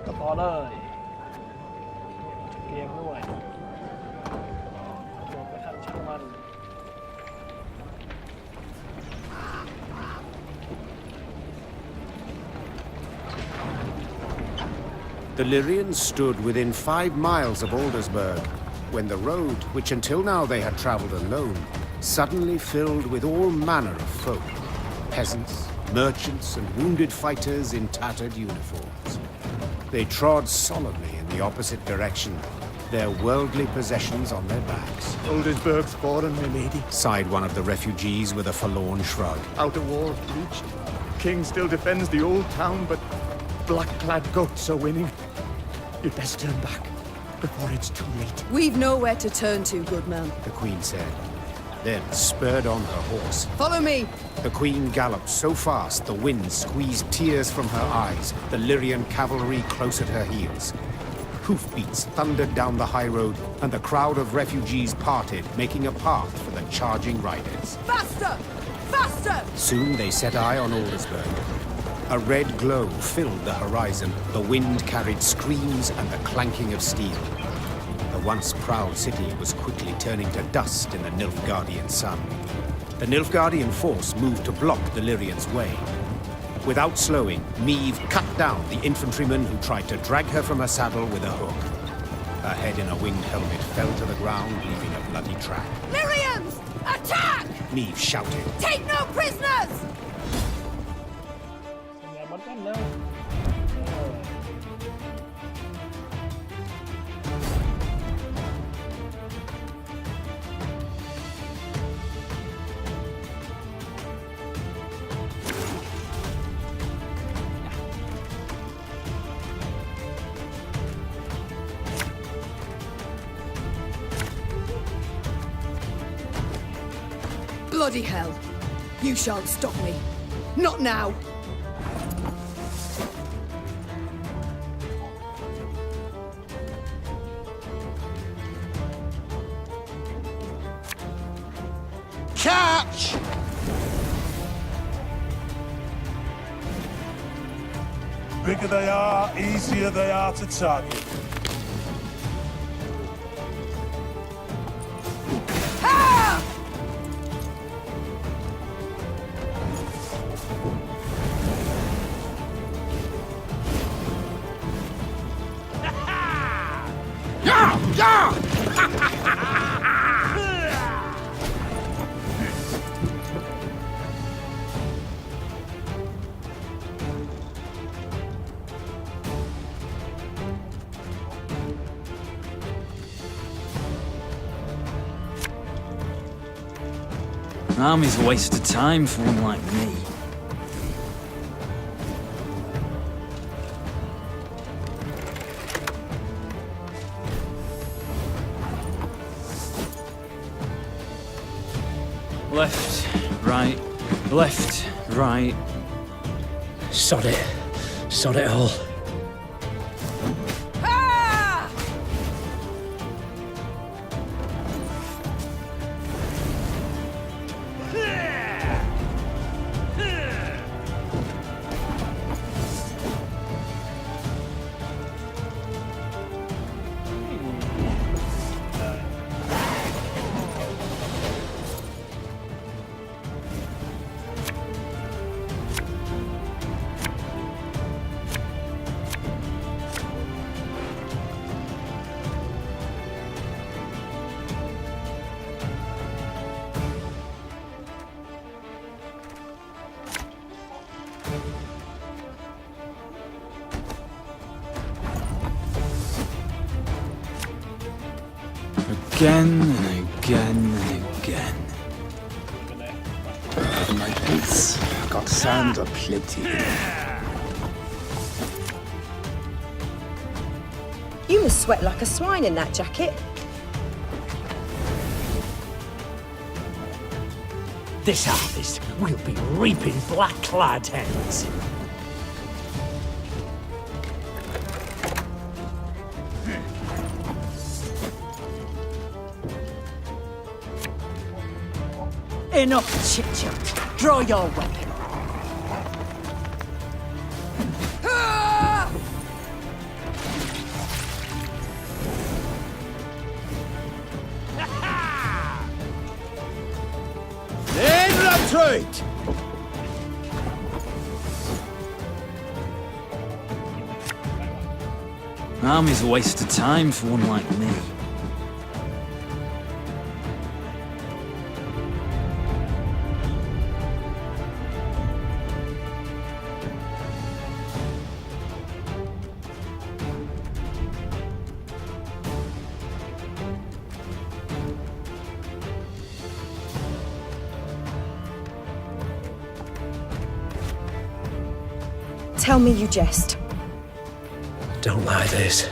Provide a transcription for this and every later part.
ต่อเลยเกมด้วยโดนไปทันช่างมัน The Lyrians stood within 5 miles of Aldersberg when the road, which until now they had travelled alone, suddenly filled with all manner of folk, peasants, merchants, and wounded fighters in tattered uniforms. They trod solemnly in the opposite direction, their worldly possessions on their backs. Aldersberg's fallen, my lady, sighed one of the refugees with a forlorn shrug. Outer walls breached. King still defends the old town, but black-clad goats are winning. You'd best turn back before it's too late. We've nowhere to turn to, good man. The Queen said, then spurred on her horse. Follow me! The Queen galloped so fast the wind squeezed tears from her eyes, the Lyrian cavalry close at her heels. Hoofbeats thundered down the high road, and the crowd of refugees parted, making a path for the charging riders. Faster! Faster! Soon they set eye on Aldersberg. A red glow filled the horizon, the wind carried screams and the clanking of steel. The once proud city was quickly turning to dust in the Nilfgaardian sun. The Nilfgaardian force moved to block the Lyrians' way. Without slowing, Meve cut down the infantryman who tried to drag her from her saddle with a hook. Her head in a winged helmet fell to the ground, leaving a bloody track. Lyrians! Attack! Meve shouted. Take no prisoners! อย่ามันกันแล้ว Bloody hell! You shan't stop me. Not now! Catch! Bigger they are, easier they are to target. Army's a waste of time for one like me. Left, right, left, right. Sod it. Sod it all. Again and again and again. Over my boots. Got sand aplenty. You must sweat like a swine in that jacket. This harvest, we'll be reaping black-clad hens. Enough chit-chat. Draw your weapon. Wait! Army's a waste of time for one like me. Tell me you jest. Don't lie, this.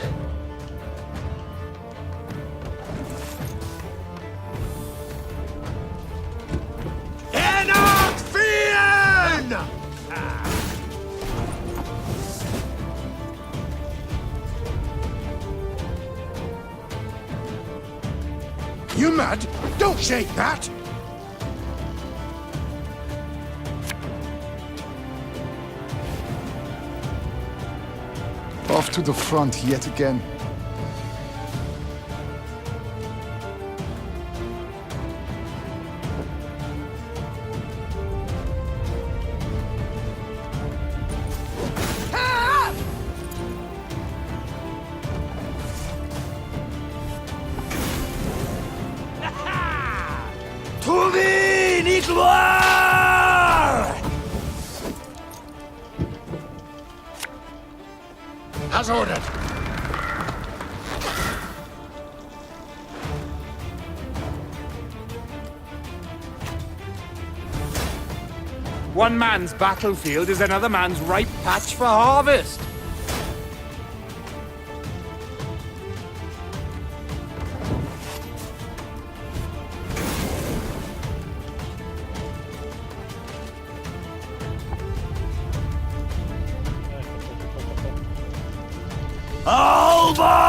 You mad? Don't shake that! Off to the front yet again. As ordered. One man's battlefield is another man's ripe patch for harvest. Alba!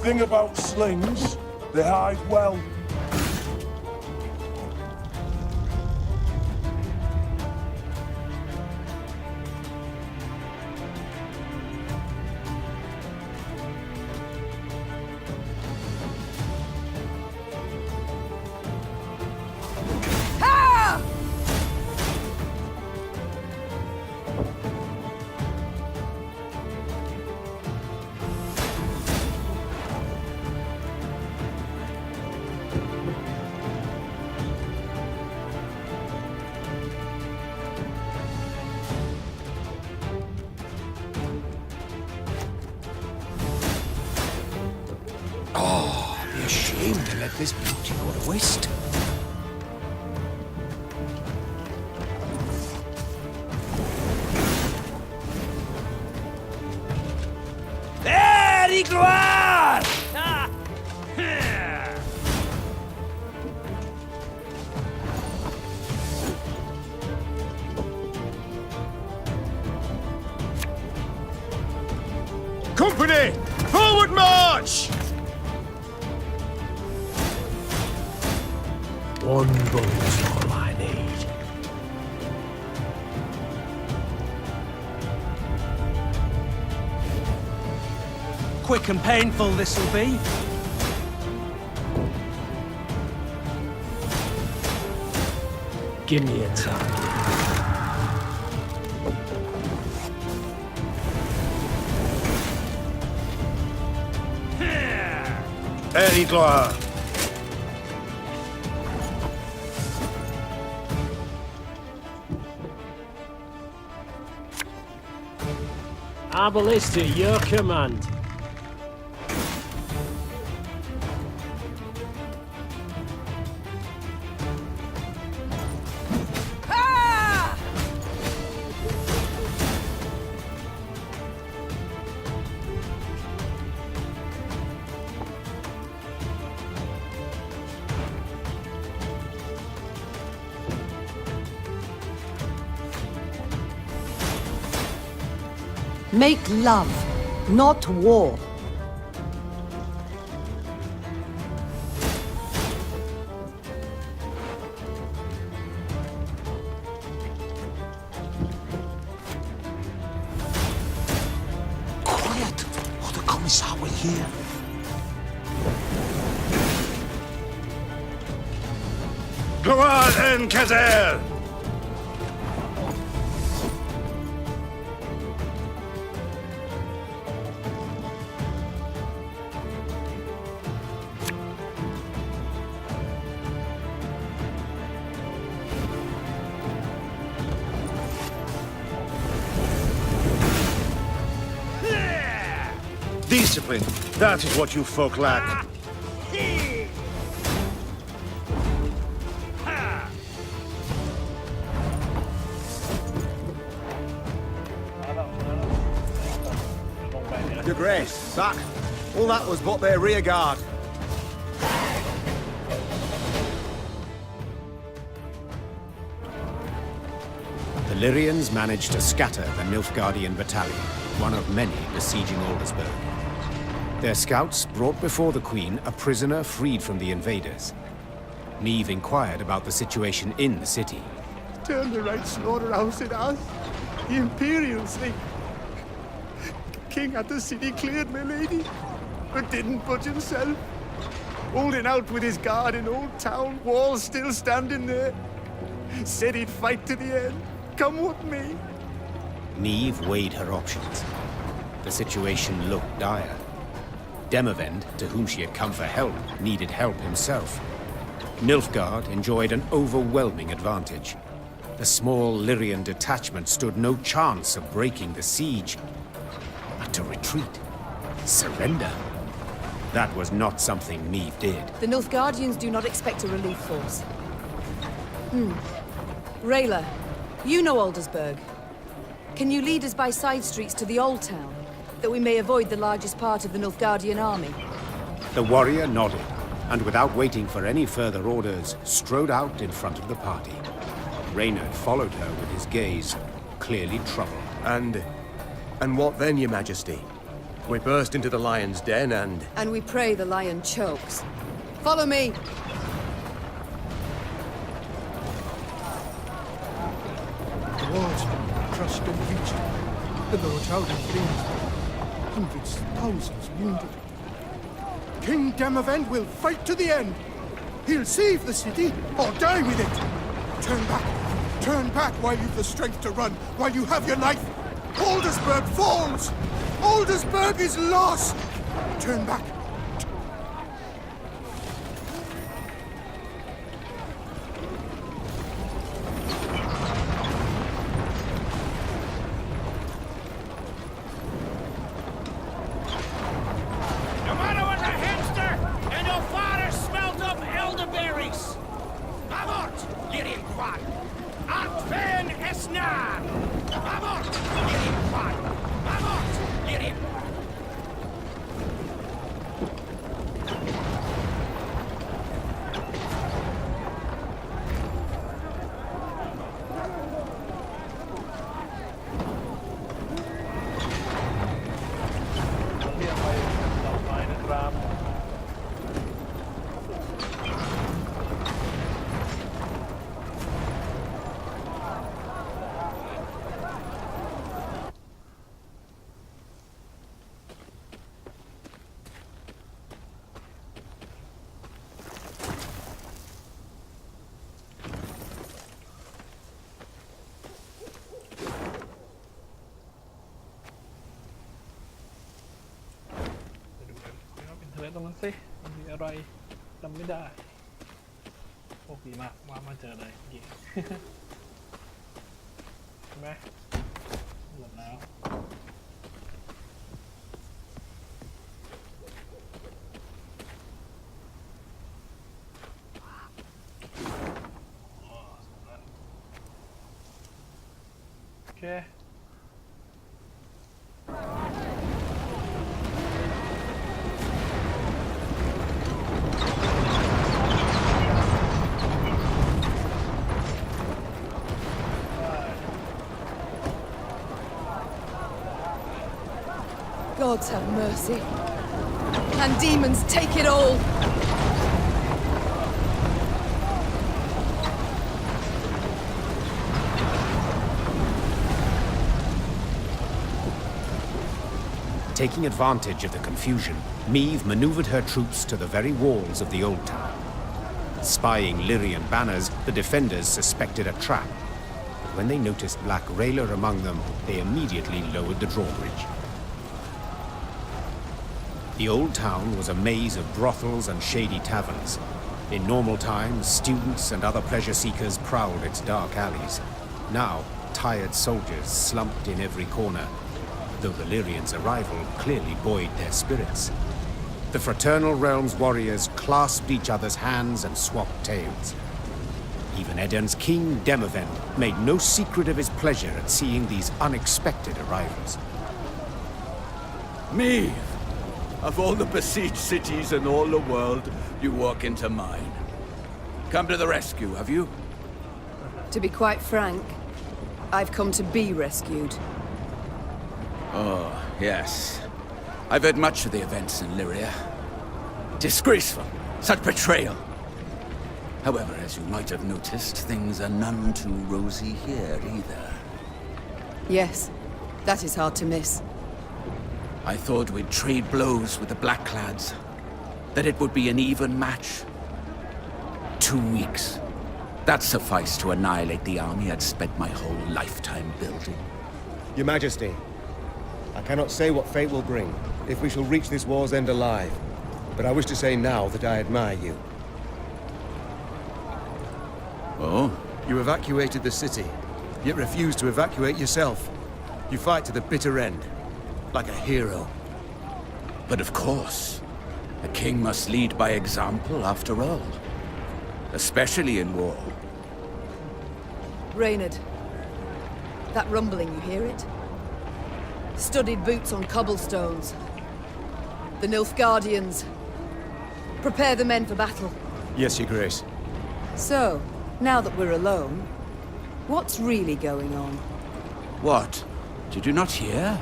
Thing about slings, they hide well. Be ashamed to let this beauty go to waste. There he gloire! Company! Forward march! One boat's all I need. Quick and painful this'll be. Give me a target. Eddie Gloire. Our ballista at your command. Make love, not war. Quiet, or the Commissar will hear. Gloire en Kazer! Discipline, that is what you folk lack. Your Grace, that. All that was but their rear guard. The Lyrians managed to scatter the Nilfgaardian battalion, one of many besieging Aldersberg. Their scouts brought before the Queen a prisoner freed from the invaders. Niamh inquired about the situation in the city. Turn the right slaughterhouse it has. The Imperial thing. King had the city cleared, my lady, but didn't budge himself. Holding out with his guard in Old Town, walls still standing there. Said he'd fight to the end. Come with me. Niamh weighed her options. The situation looked dire. Demavend, to whom she had come for help, needed help himself. Nilfgaard enjoyed an overwhelming advantage. The small Lyrian detachment stood no chance of breaking the siege. But to retreat, surrender, that was not something Niamh did. The Nilfgaardians do not expect a relief force. Rayla, you know Aldersberg. Can you lead us by side streets to the Old Town, that we may avoid the largest part of the Nilfgaardian army? The warrior nodded, and without waiting for any further orders, strode out in front of the party. Reynard followed her with his gaze, clearly troubled. And what then, Your Majesty? We burst into the lion's den and... And we pray the lion chokes. Follow me! The walls crushed and breaching. The lower town in flames. Hundreds, thousands wounded. King Demavend will fight to the end. He'll save the city or die with it. Turn back while you've the strength to run, while you have your life. Aldersberg falls! Aldersberg is lost! Turn back. No matter what a hamster and your father smelt of elderberries! Avort, Lyrian Quad! Atven Esnar! Avort, Lyrian Quad! Avort, Lyrian!ตรงนั้นสิมันมีอะไรจำไม่ได้โอ้ดีมากมาเจอเลยยิงใช่ไหมหมดแล้วโอเคGods have mercy. And demons take it all. Taking advantage of the confusion, Niamh maneuvered her troops to the very walls of the Old Town. Spying Lyrian banners, the defenders suspected a trap. But when they noticed Black Railer among them, they immediately lowered the drawbridge. The old town was a maze of brothels and shady taverns. In normal times, students and other pleasure seekers prowled its dark alleys. Now, tired soldiers slumped in every corner, though the Lyrians' arrival clearly buoyed their spirits. The Fraternal Realm's warriors clasped each other's hands and swapped tales. Even Aedrin's king, Demavend, made no secret of his pleasure at seeing these unexpected arrivals. Me! Of all the besieged cities in all the world, you walk into mine. Come to the rescue, have you? To be quite frank, I've come to be rescued. Oh, yes. I've heard much of the events in Lyria. Disgraceful. Such betrayal. However, as you might have noticed, things are none too rosy here either. Yes, that is hard to miss. I thought we'd trade blows with the Blackclads. That it would be an even match. 2 weeks. That sufficed to annihilate the army I'd spent my whole lifetime building. Your Majesty, I cannot say what fate will bring, if we shall reach this war's end alive. But I wish to say now that I admire you. Oh? You evacuated the city, yet refused to evacuate yourself. You fight to the bitter end. Like a hero. But of course, a king must lead by example after all. Especially in war. Reynard, that rumbling, you hear it? Studded boots on cobblestones. The Nilfgaardians. Prepare the men for battle. Yes, Your Grace. So, now that we're alone, what's really going on? What? Did you not hear?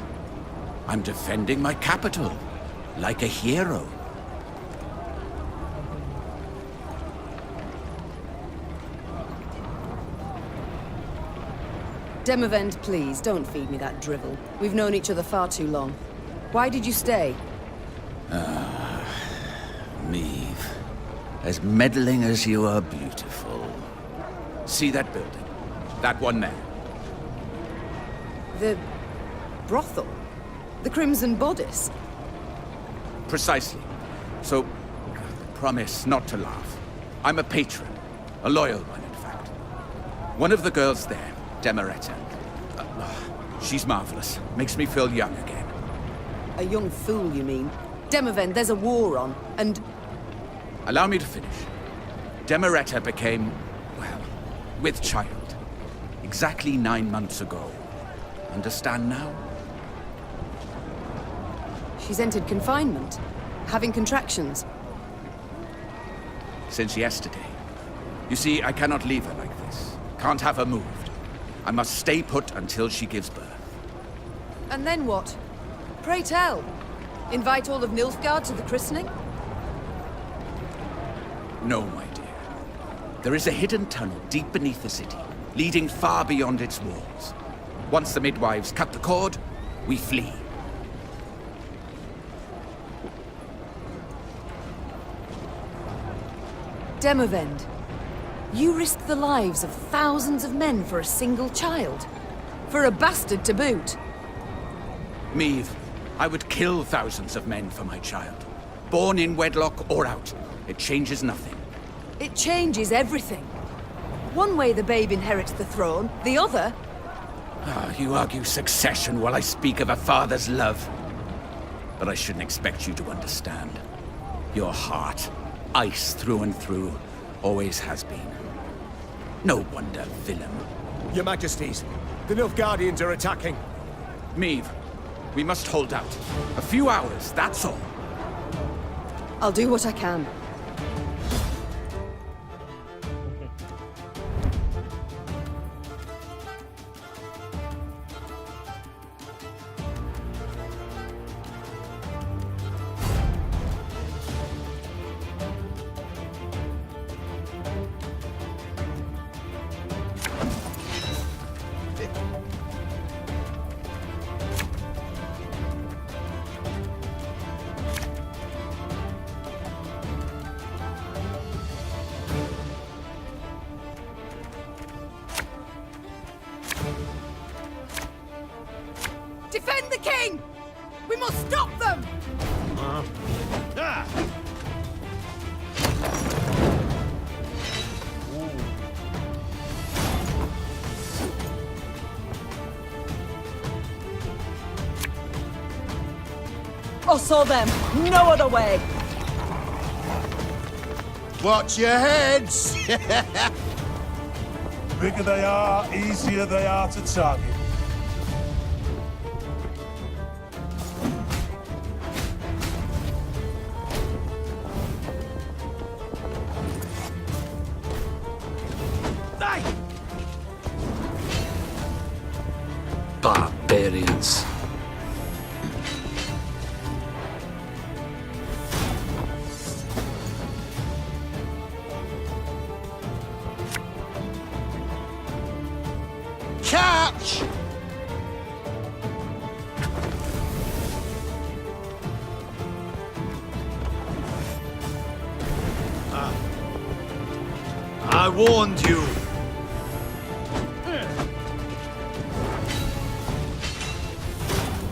I'm defending my capital, like a hero. Demavend, please, don't feed me that drivel. We've known each other far too long. Why did you stay? Meve. As meddling as you are beautiful. See that building? That one there. The... brothel? The Crimson Bodice? Precisely. So, promise not to laugh. I'm a patron. A loyal one, in fact. One of the girls there, Demeretta. She's marvelous. Makes me feel young again. A young fool, you mean? Demavend, there's a war on, and... Allow me to finish. Demeretta became, well, with child. Exactly 9 months ago. Understand now? She's entered confinement. Having contractions. Since yesterday. You see, I cannot leave her like this. Can't have her moved. I must stay put until she gives birth. And then what? Pray tell. Invite all of Nilfgaard to the christening? No, my dear. There is a hidden tunnel deep beneath the city, leading far beyond its walls. Once the midwives cut the cord, we flee. Demavend, you risk the lives of thousands of men for a single child? For a bastard to boot? Meve, I would kill thousands of men for my child. Born in wedlock or out, it changes nothing. It changes everything. One way the babe inherits the throne, the other... You argue succession while I speak of a father's love. But I shouldn't expect you to understand. Your heart, ice through and through, always has been. No wonder, villain. Your Majesties, the Nilfgaardians are attacking. Meve, we must hold out. A few hours, that's all. I'll do what I can. Defend the king! We must stop them! Hustle them! No other way! Watch your heads! Bigger they are, easier they are to target. Barbarians. Catch! I warned you.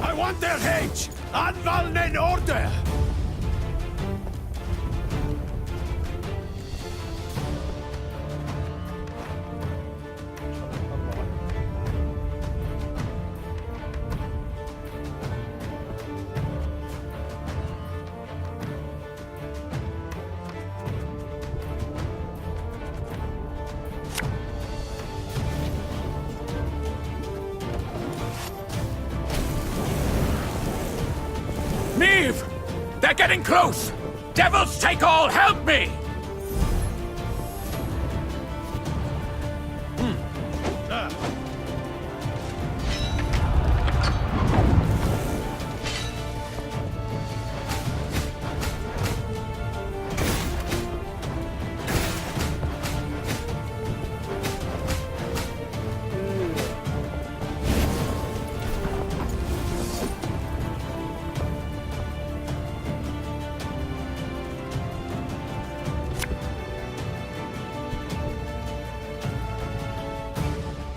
I want their heads. Anvalnen order. Neve! They're getting close! Devils take all, help me!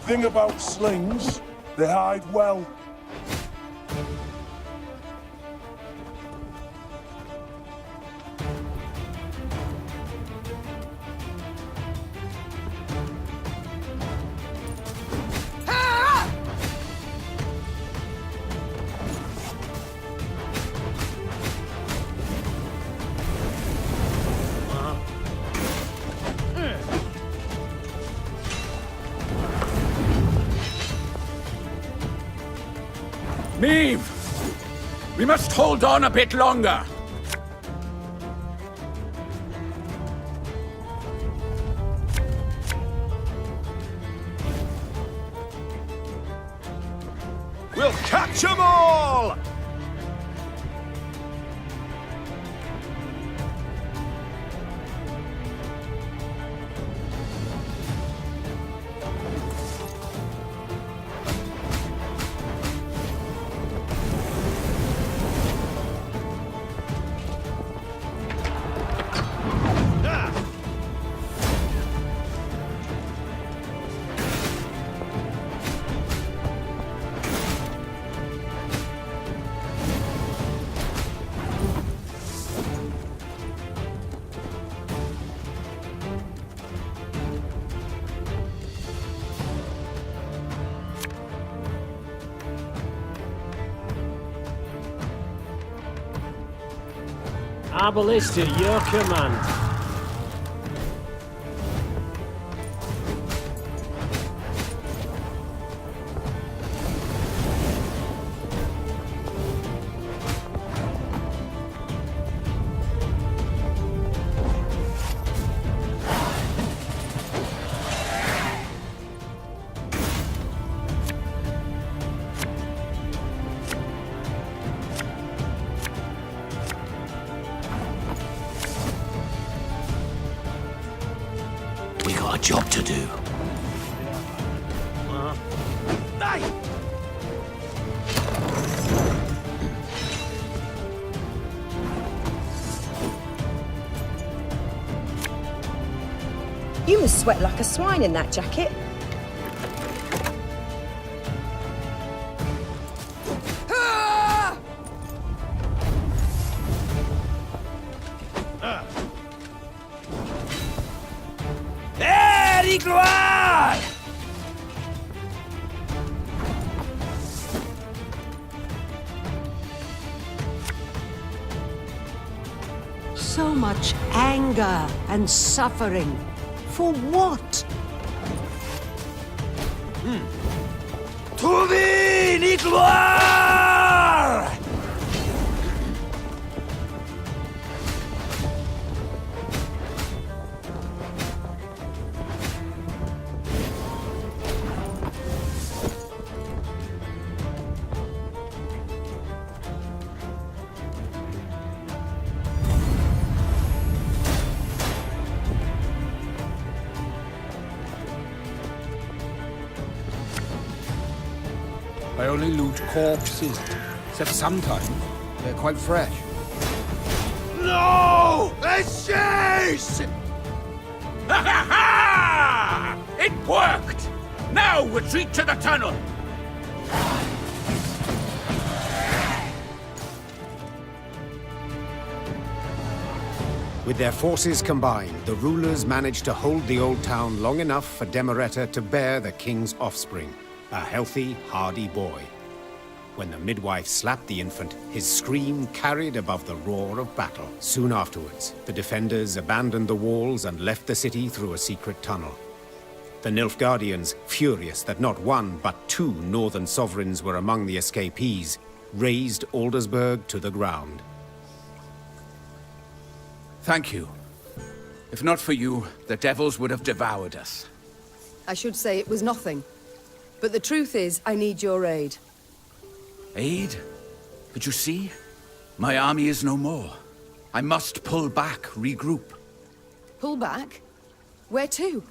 Thing about slings, they hide well. Neve! We must hold on a bit longer. We'll catch them all! Arbalist at your command. Job to do. You must sweat like a swine in that jacket. So much anger and suffering. For what? Trouver ni gloire! I only loot corpses, except sometimes they're quite fresh. No! A chase! Ha ha ha! It worked! Now retreat to the tunnel! With their forces combined, the rulers managed to hold the old town long enough for Demereta to bear the king's offspring, a healthy, hardy boy. When the midwife slapped the infant, his scream carried above the roar of battle. Soon afterwards, the defenders abandoned the walls and left the city through a secret tunnel. The Nilfgaardians, furious that not one but two northern sovereigns were among the escapees, razed Aldersberg to the ground. Thank you. If not for you, the devils would have devoured us. I should say it was nothing. But the truth is, I need your aid. Aid? But you see, my army is no more. I must pull back, regroup. Pull back? Where to?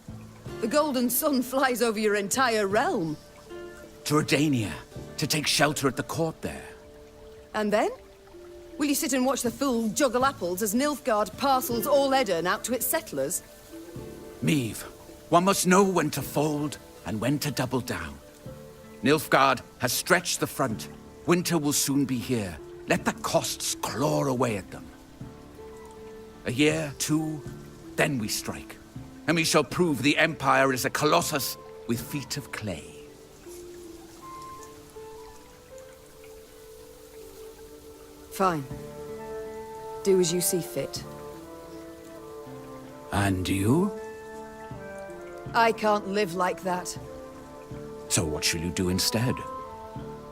The golden sun flies over your entire realm. To Redania, to take shelter at the court there. And then? Will you sit and watch the fool juggle apples as Nilfgaard parcels all Aedrin out to its settlers? Meve, one must know when to fold and when to double down. Nilfgaard has stretched the front. Winter will soon be here. Let the costs claw away at them. A year, two, then we strike. And we shall prove the Empire is a colossus with feet of clay. Fine. Do as you see fit. And you? I can't live like that. So what shall you do instead?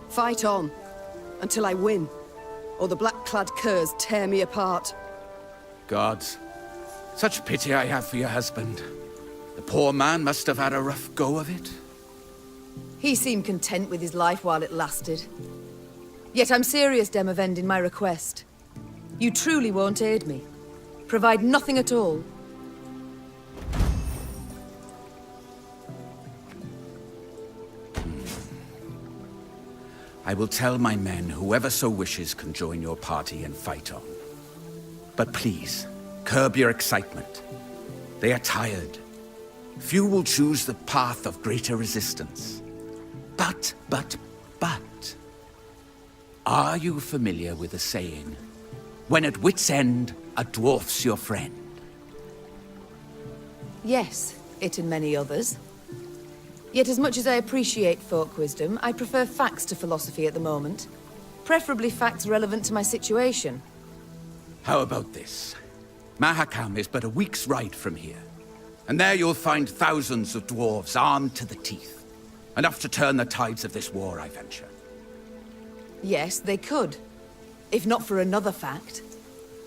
Fight on. Until I win. Or the black-clad curs tear me apart. Gods, such pity I have for your husband. The poor man must have had a rough go of it. He seemed content with his life while it lasted. Yet I'm serious, Demavend, in my request. You truly won't aid me. Provide nothing at all. I will tell my men whoever so wishes can join your party and fight on. But please, curb your excitement. They are tired. Few will choose the path of greater resistance. But, are you familiar with the saying, when at wit's end, a dwarf's your friend? Yes, it and many others. Yet as much as I appreciate folk wisdom, I prefer facts to philosophy at the moment. Preferably facts relevant to my situation. How about this? Mahakam is but a week's ride from here. And there you'll find thousands of dwarves armed to the teeth. Enough to turn the tides of this war, I venture. Yes, they could. If not for another fact.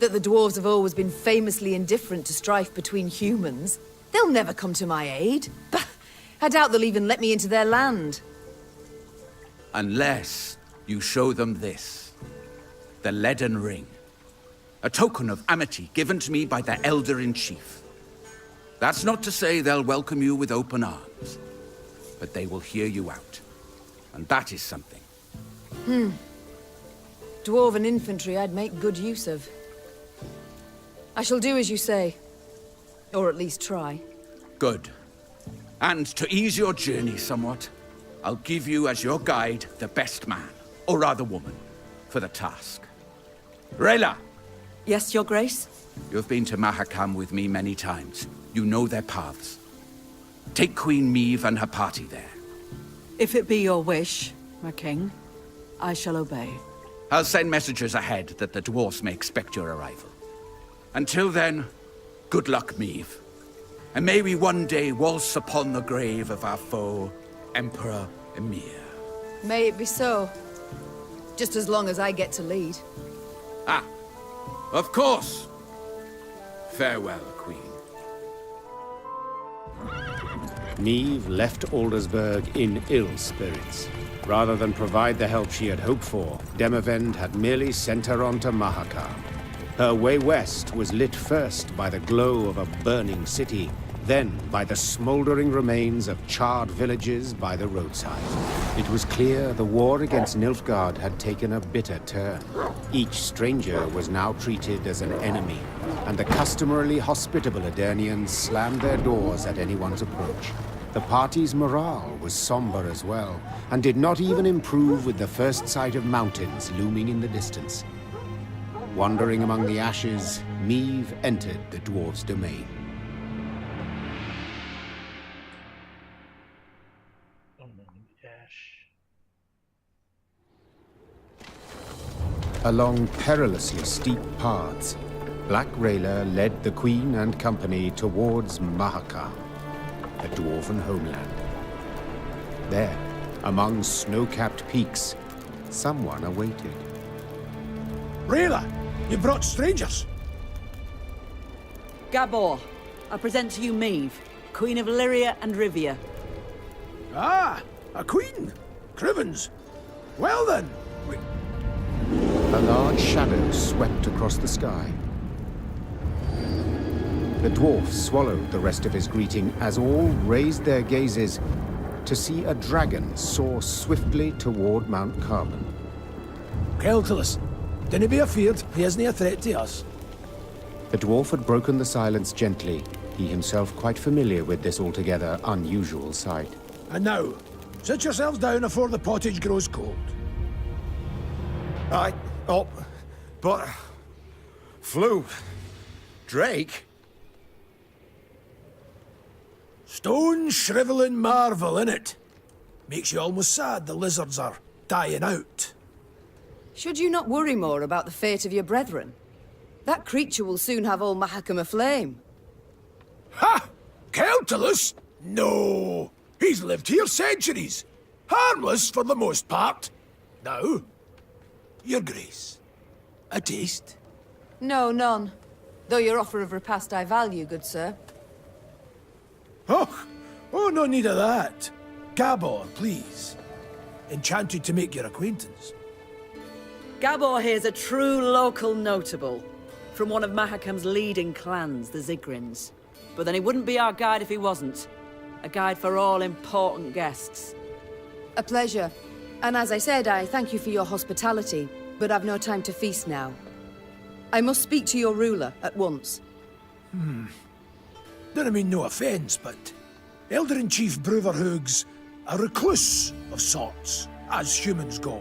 That the dwarves have always been famously indifferent to strife between humans. They'll never come to my aid. I doubt they'll even let me into their land. Unless you show them this. The leaden ring. A token of amity given to me by the Elder-in-Chief. That's not to say they'll welcome you with open arms. But they will hear you out. And that is something. Dwarven infantry I'd make good use of. I shall do as you say. Or at least try. Good. And to ease your journey somewhat, I'll give you as your guide the best man, or rather woman, for the task. Rayla! Yes, Your Grace? You've been to Mahakam with me many times. You know their paths. Take Queen Meve and her party there. If it be your wish, my king, I shall obey. I'll send messengers ahead that the dwarfs may expect your arrival. Until then, good luck, Meave. And may we one day waltz upon the grave of our foe, Emperor Emir. May it be so. Just as long as I get to lead. Ah, of course. Farewell, Queen. Meave left Aldersberg in ill spirits. Rather than provide the help she had hoped for, Demavend had merely sent her on to Mahakam. Her way west was lit first by the glow of a burning city, then by the smouldering remains of charred villages by the roadside. It was clear the war against Nilfgaard had taken a bitter turn. Each stranger was now treated as an enemy, and the customarily hospitable Aedirnians slammed their doors at anyone's approach. The party's morale was somber as well, and did not even improve with the first sight of mountains looming in the distance. Wandering among the ashes, Meave entered the dwarves' domain. Along perilously steep paths, Black Rayla led the Queen and company towards Mahakam, the dwarven homeland. There, among snow-capped peaks, someone awaited. Rayla, you brought strangers. Gabor, I present to you Meave, Queen of Lyria and Rivia. Ah, a queen. Crivens. Well then, A large shadow swept across the sky. The dwarf swallowed the rest of his greeting as all raised their gazes to see a dragon soar swiftly toward Mount Carbon. Keltilus, dinna be afeard, he isn't a threat to us. The dwarf had broken the silence gently, he himself quite familiar with this altogether unusual sight. And now, sit yourselves down afore the pottage grows cold. Aye, oh, but... Flew. Drake? Stone shriveling marvel, innit? Makes you almost sad the lizards are dying out. Should you not worry more about the fate of your brethren? That creature will soon have all Mahakam aflame. Ha! Keltilus? No! He's lived here centuries. Harmless for the most part. Now, Your Grace, a taste? No, none. Though your offer of repast I value, good sir. Oh, no need of that. Gabor, please. Enchanted to make your acquaintance. Gabor here's a true local notable, from one of Mahakam's leading clans, the Zigrins. But then he wouldn't be our guide if he wasn't. A guide for all important guests. A pleasure. And as I said, I thank you for your hospitality, but I've no time to feast now. I must speak to your ruler at once. Don't mean no offence, but Eldrin Chief Bruverhoog's a recluse of sorts, as humans go.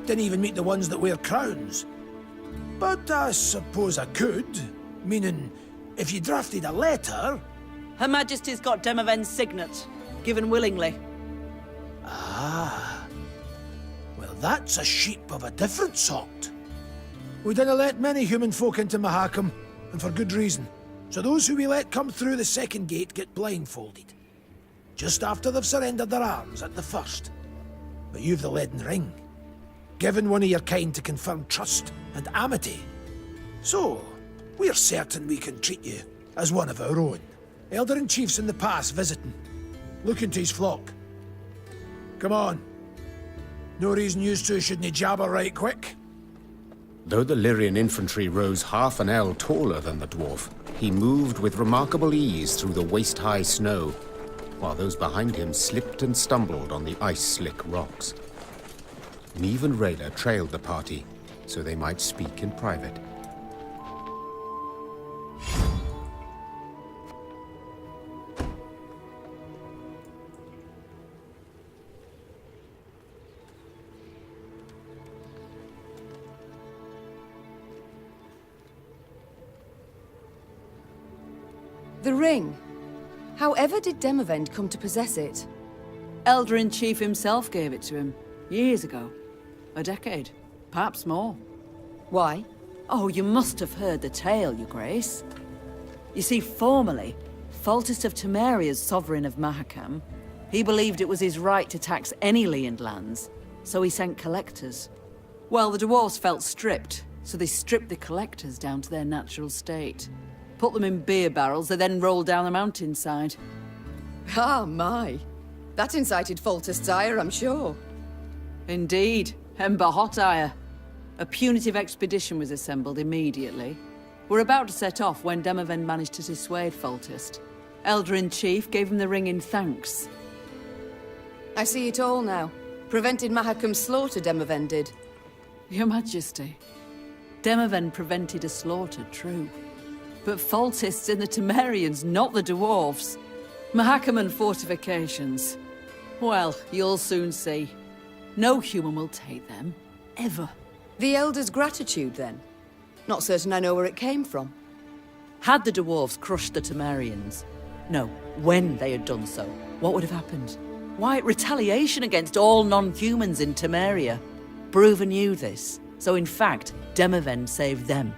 Didn't even meet the ones that wear crowns. But I suppose I could, meaning if you drafted a letter... Her Majesty's got Demavend's signet, given willingly. Ah. Well, that's a sheep of a different sort. We didn't let many human folk into Mahakam, and for good reason. So those who we let come through the second gate get blindfolded. Just after they've surrendered their arms at the first. But you've the leaden ring. Given one of your kind to confirm trust and amity. So, we're certain we can treat you as one of our own. Eldrin chiefs in the pass visiting. Looking to his flock. Come on. No reason you two shouldn't jabber right quick. Though the Lyrian infantry rose half an ell taller than the dwarf, he moved with remarkable ease through the waist-high snow, while those behind him slipped and stumbled on the ice-slick rocks. Meave and Rayla trailed the party, so they might speak in private. The ring. However did Demavend come to possess it? Eldrin Chief himself gave it to him, years ago. A decade, perhaps more. Why? Oh, you must have heard the tale, Your Grace. You see, formerly, Foltest of Temeria's sovereign of Mahakam, he believed it was his right to tax any land lands, so he sent collectors. Well, the dwarves felt stripped, so they stripped the collectors down to their natural state. Put them in beer barrels, they then rolled down the mountainside. Ah, my. That incited Foltest's ire, I'm sure. Indeed, Ember hot ire. A punitive expedition was assembled immediately. We're about to set off when Demavend managed to dissuade Foltest. Eldrin Chief gave him the ring in thanks. I see it all now. Prevented Mahakam's slaughter, Demavend did. Your Majesty, Demavend prevented a slaughter, true. But Foltest's in the Temerians, not the dwarves. Mahakam and fortifications. Well, you'll soon see. No human will take them, ever. The Elder's gratitude, then? Not certain I know where it came from. Had the dwarves crushed the Temerians? No, when they had done so, what would have happened? Why, retaliation against all non-humans in Temeria. Bruver knew this, so in fact, Demavend saved them.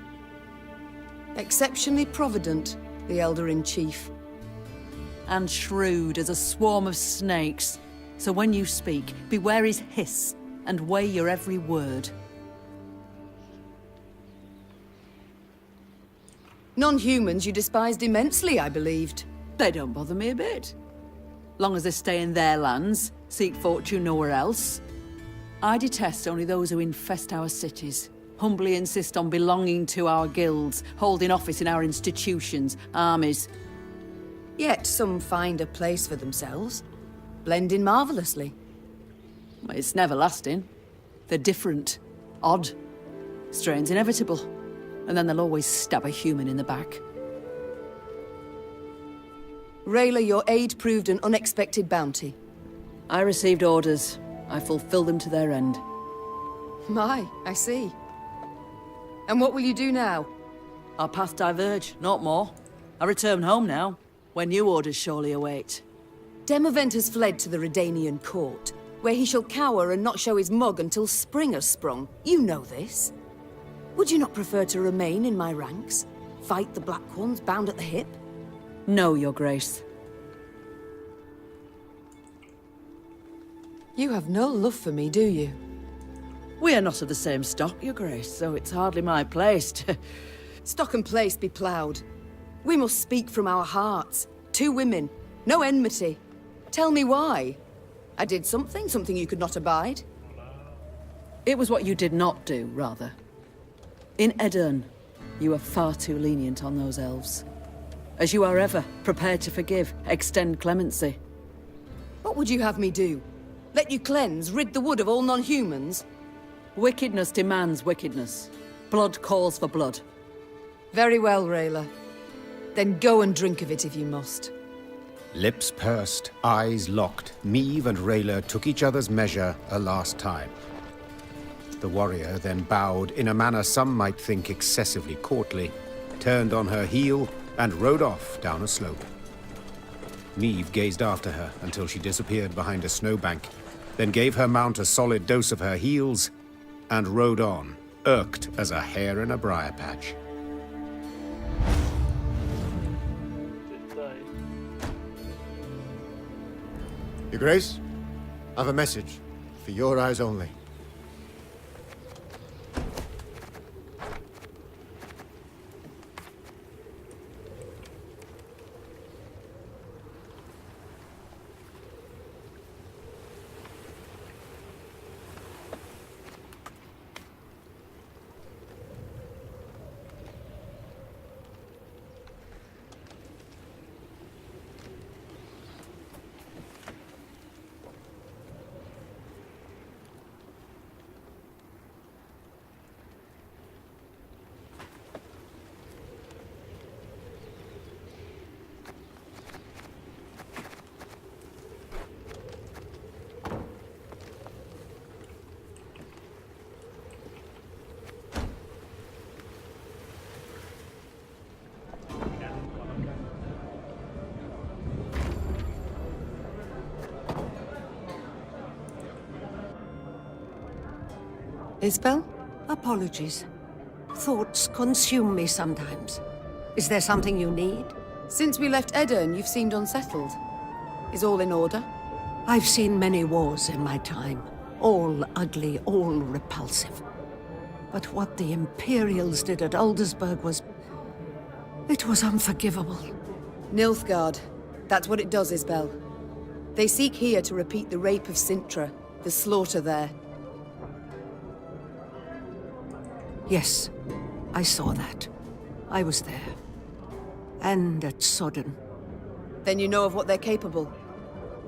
Exceptionally provident, the Elder-in-Chief. And shrewd as a swarm of snakes. So when you speak, beware his hiss, and weigh your every word. Non-humans you despised immensely, I believed. They don't bother me a bit. Long as they stay in their lands, seek fortune nowhere else. I detest only those who infest our cities, humbly insist on belonging to our guilds, holding office in our institutions, armies. Yet some find a place for themselves, blend in marvellously. It's never lasting. They're different, odd. Strain's inevitable. And then they'll always stab a human in the back. Rayla, your aid proved an unexpected bounty. I received orders. I fulfilled them to their end. My, I see. And what will you do now? Our paths diverge, not more. I return home now, where new orders surely await. Demavend has fled to the Redanian court, where he shall cower and not show his mug until spring has sprung. You know this. Would you not prefer to remain in my ranks? Fight the Black Ones bound at the hip? No, Your Grace. You have no love for me, do you? We are not of the same stock, Your Grace, so it's hardly my place to... Stock and place be ploughed. We must speak from our hearts. Two women, no enmity. Tell me why. I did something you could not abide. It was what you did not do, rather. In Aedrin, you are far too lenient on those elves. As you are ever, prepared to forgive, extend clemency. What would you have me do? Let you cleanse, rid the wood of all non-humans? Wickedness demands wickedness. Blood calls for blood. Very well, Rayla. Then go and drink of it if you must. Lips pursed, eyes locked, Meve and Rayla took each other's measure a last time. The warrior then bowed in a manner some might think excessively courtly, turned on her heel, and rode off down a slope. Meve gazed after her until she disappeared behind a snowbank, then gave her mount a solid dose of her heels, and rode on, irked as a hare in a briar patch. Your Grace, I have a message for your eyes only. Isbel? Apologies. Thoughts consume me sometimes. Is there something you need? Since we left Aedrin, you've seemed unsettled. Is all in order? I've seen many wars in my time. All ugly, all repulsive. But what the Imperials did at Aldersberg was... it was unforgivable. Nilfgaard. That's what it does, Isbel. They seek here to repeat the rape of Sintra, the slaughter there. Yes, I saw that. I was there. And at Sodden. Then you know of what they're capable?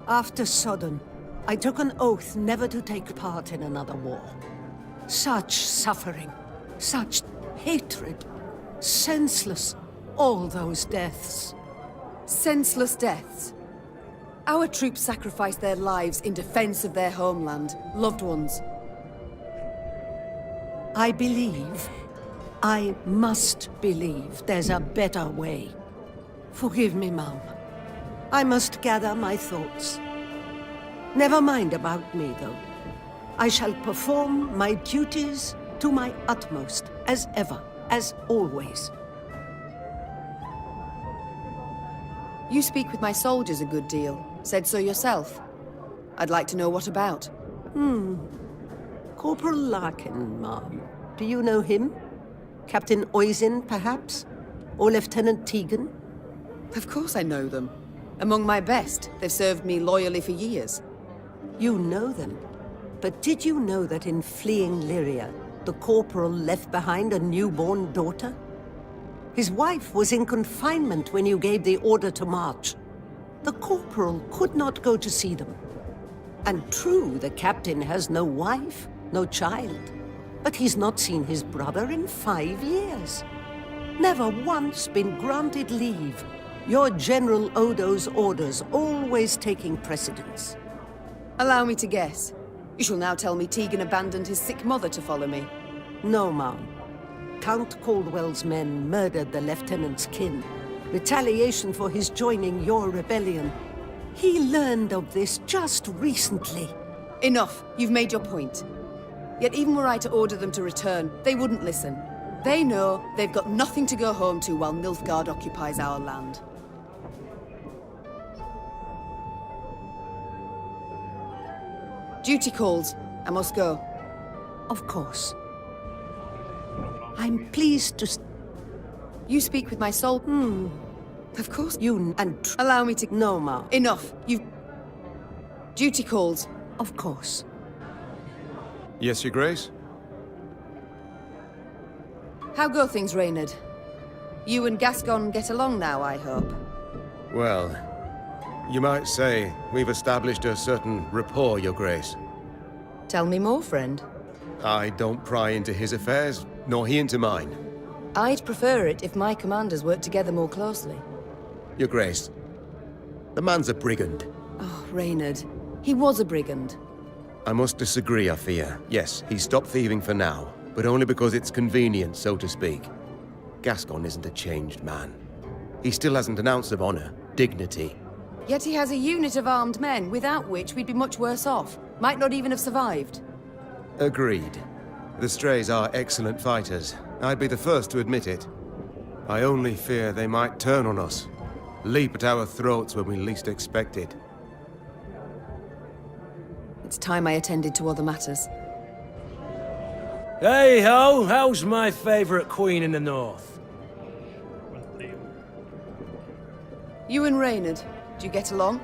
After Sodden, I took an oath never to take part in another war. Such suffering, such hatred, senseless, all those deaths. Senseless deaths? Our troops sacrificed their lives in defense of their homeland, loved ones. I believe, I must believe there's a better way. Forgive me, Mum. I must gather my thoughts. Never mind about me, though. I shall perform my duties to my utmost, as ever, as always. You speak with my soldiers a good deal. Said so yourself. I'd like to know what about. Corporal Larkin, Ma'am. Do you know him? Captain Oisin, perhaps? Or Lieutenant Tegan? Of course I know them. Among my best. They've served me loyally for years. You know them? But did you know that in fleeing Lyria, the corporal left behind a newborn daughter? His wife was in confinement when you gave the order to march. The corporal could not go to see them. And true, the captain has no wife, no child. But he's not seen his brother in 5 years. Never once been granted leave. Your General Odo's orders always taking precedence. Allow me to guess. You shall now tell me Tegan abandoned his sick mother to follow me. No, ma'am. Count Caldwell's men murdered the lieutenant's kin. Retaliation for his joining your rebellion. He learned of this just recently. Enough. You've made your point. Yet even were I to order them to return, they wouldn't listen. They know they've got nothing to go home to while Nilfgaard occupies our land. Duty calls. I must go. Of course. I'm pleased to... You speak with my soul. Of course. You and... Allow me to... No, Ma. Enough. You've... Duty calls. Of course. Yes, Your Grace? How go things, Reynard? You and Gascon get along now, I hope. Well, you might say we've established a certain rapport, Your Grace. Tell me more, friend. I don't pry into his affairs, nor he into mine. I'd prefer it if my commanders worked together more closely. Your Grace, the man's a brigand. Oh, Reynard. He was a brigand. I must disagree, I fear. Yes, he stopped thieving for now, but only because it's convenient, so to speak. Gascon isn't a changed man. He still hasn't an ounce of honor, dignity. Yet he has a unit of armed men, without which we'd be much worse off. Might not even have survived. Agreed. The Strays are excellent fighters. I'd be the first to admit it. I only fear they might turn on us. Leap at our throats when we least expect it. It's time I attended to other matters. Hey-ho! How's my favorite queen in the north? You and Reynard, do you get along?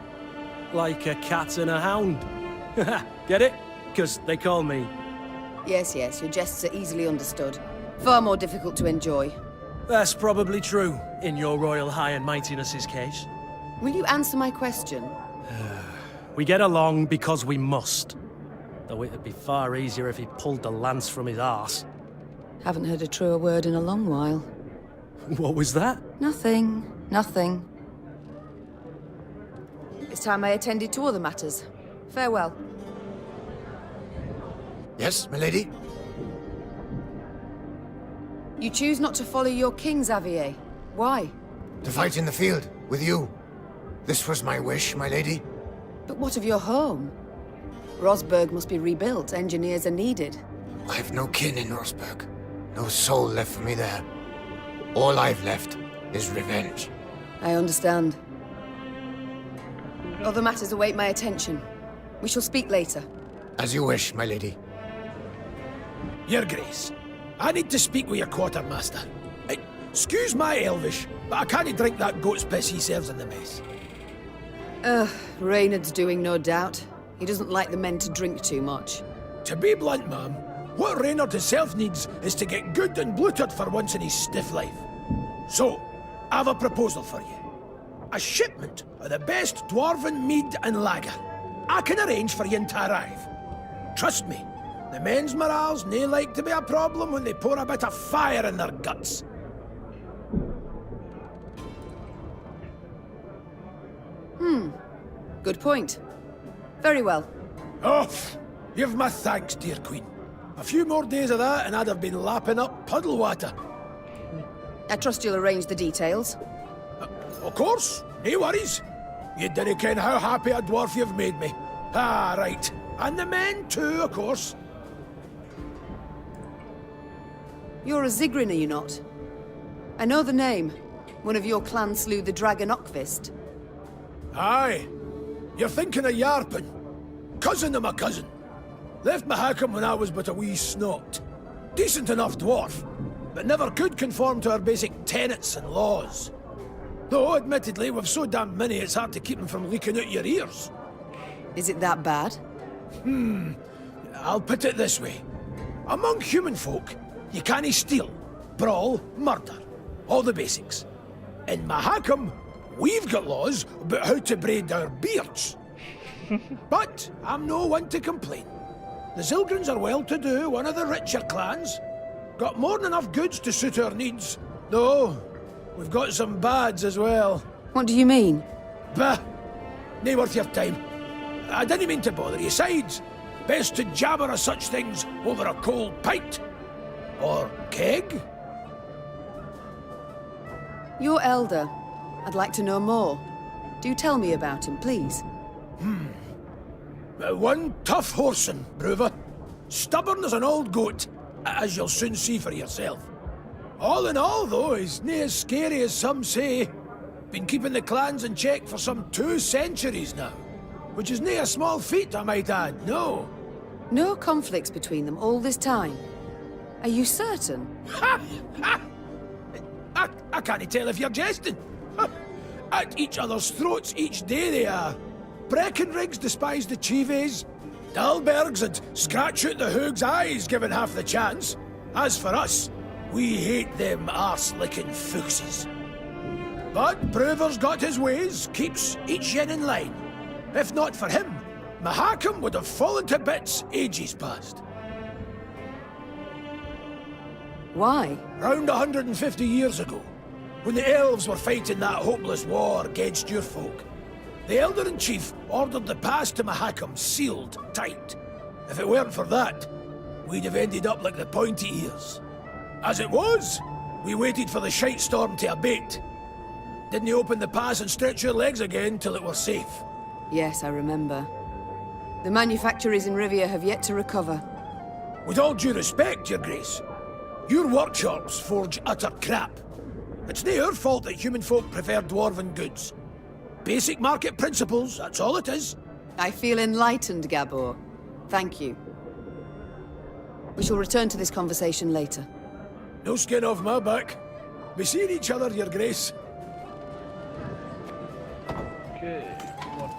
Like a cat and a hound. Get it? 'Cause they call me... Yes, yes, your jests are easily understood. Far more difficult to enjoy. That's probably true, in your royal high and mightiness's case. Will you answer my question? We get along because we must. Though it'd be far easier if he pulled the lance from his arse. Haven't heard a truer word in a long while. What was that? Nothing. Nothing. It's time I attended to other matters. Farewell. Yes, my lady? You choose not to follow your king, Xavier. Why? To fight in the field, with you. This was my wish, my lady. But what of your home? Rosberg must be rebuilt. Engineers are needed. I've no kin in Rosberg. No soul left for me there. All I've left is revenge. I understand. Other matters await my attention. We shall speak later. As you wish, my lady. Your Grace, I need to speak with your quartermaster. Excuse my Elvish, but I can't drink that goat's piss he serves in the mess. Reynard's doing, no doubt. He doesn't like the men to drink too much. To be blunt, ma'am, what Reynard himself needs is to get good and bloated for once in his stiff life. So, I have a proposal for you. A shipment of the best dwarven mead and lager. I can arrange for you to arrive. Trust me, the men's morale's nae like to be a problem when they pour a bit of fire in their guts. Good point. Very well. Oh, you've my thanks, dear Queen. A few more days of that and I'd have been lapping up puddle water. I trust you'll arrange the details. Of course, no worries. You didn't ken how happy a dwarf you've made me. Ah, right. And the men too, of course. You're a Zigrin, are you not? I know the name. One of your clan slew the dragon Ockvist. Aye. You're thinking of Yarpen. Cousin of my cousin. Left Mahakam when I was but a wee snot. Decent enough dwarf, but never could conform to our basic tenets and laws. Though, admittedly, we've so damn many it's hard to keep them from leaking out your ears. Is it that bad? I'll put it this way. Among human folk, you can't steal, brawl, murder. All the basics. In Mahakam, we've got laws about how to braid our beards. But I'm no one to complain. The Zilgrins are well-to-do, one of the richer clans. Got more than enough goods to suit our needs. Though, we've got some bads as well. What do you mean? Bah! Nae worth your time. I didn't mean to bother you. Sides, best to jabber of such things over a cold pint. Or keg? Your elder. I'd like to know more. Do tell me about him, please. One tough horseman, Brewer. Stubborn as an old goat, as you'll soon see for yourself. All in all, though, he's nae as scary as some say. Been keeping the clans in check for some 2 centuries now. Which is nae a small feat, I might add, no. No conflicts between them all this time. Are you certain? I can't tell if you're jesting. At each other's throats each day they are. Breckenrigs despise the Chives. Dalbergs would scratch out the Hoog's eyes given half the chance. As for us, we hate them arse-licking fuchses. But Brewer's got his ways, keeps each yen in line. If not for him, Mahakam would have fallen to bits ages past. Why? Round 150 years ago, when the elves were fighting that hopeless war against your folk, the Elder-in-Chief ordered the pass to Mahakam sealed tight. If it weren't for that, we'd have ended up like the pointy ears. As it was, we waited for the shite storm to abate. Didn't open the pass and stretch your legs again till it was safe. Yes, I remember. The manufactories in Rivia have yet to recover. With all due respect, Your Grace, your workshops forge utter crap. It's nae our fault that human folk prefer dwarven goods. Basic market principles, that's all it is. I feel enlightened, Gabor. Thank you. We shall return to this conversation later. No skin off my back. Be seeing each other, Your Grace. Okay, what?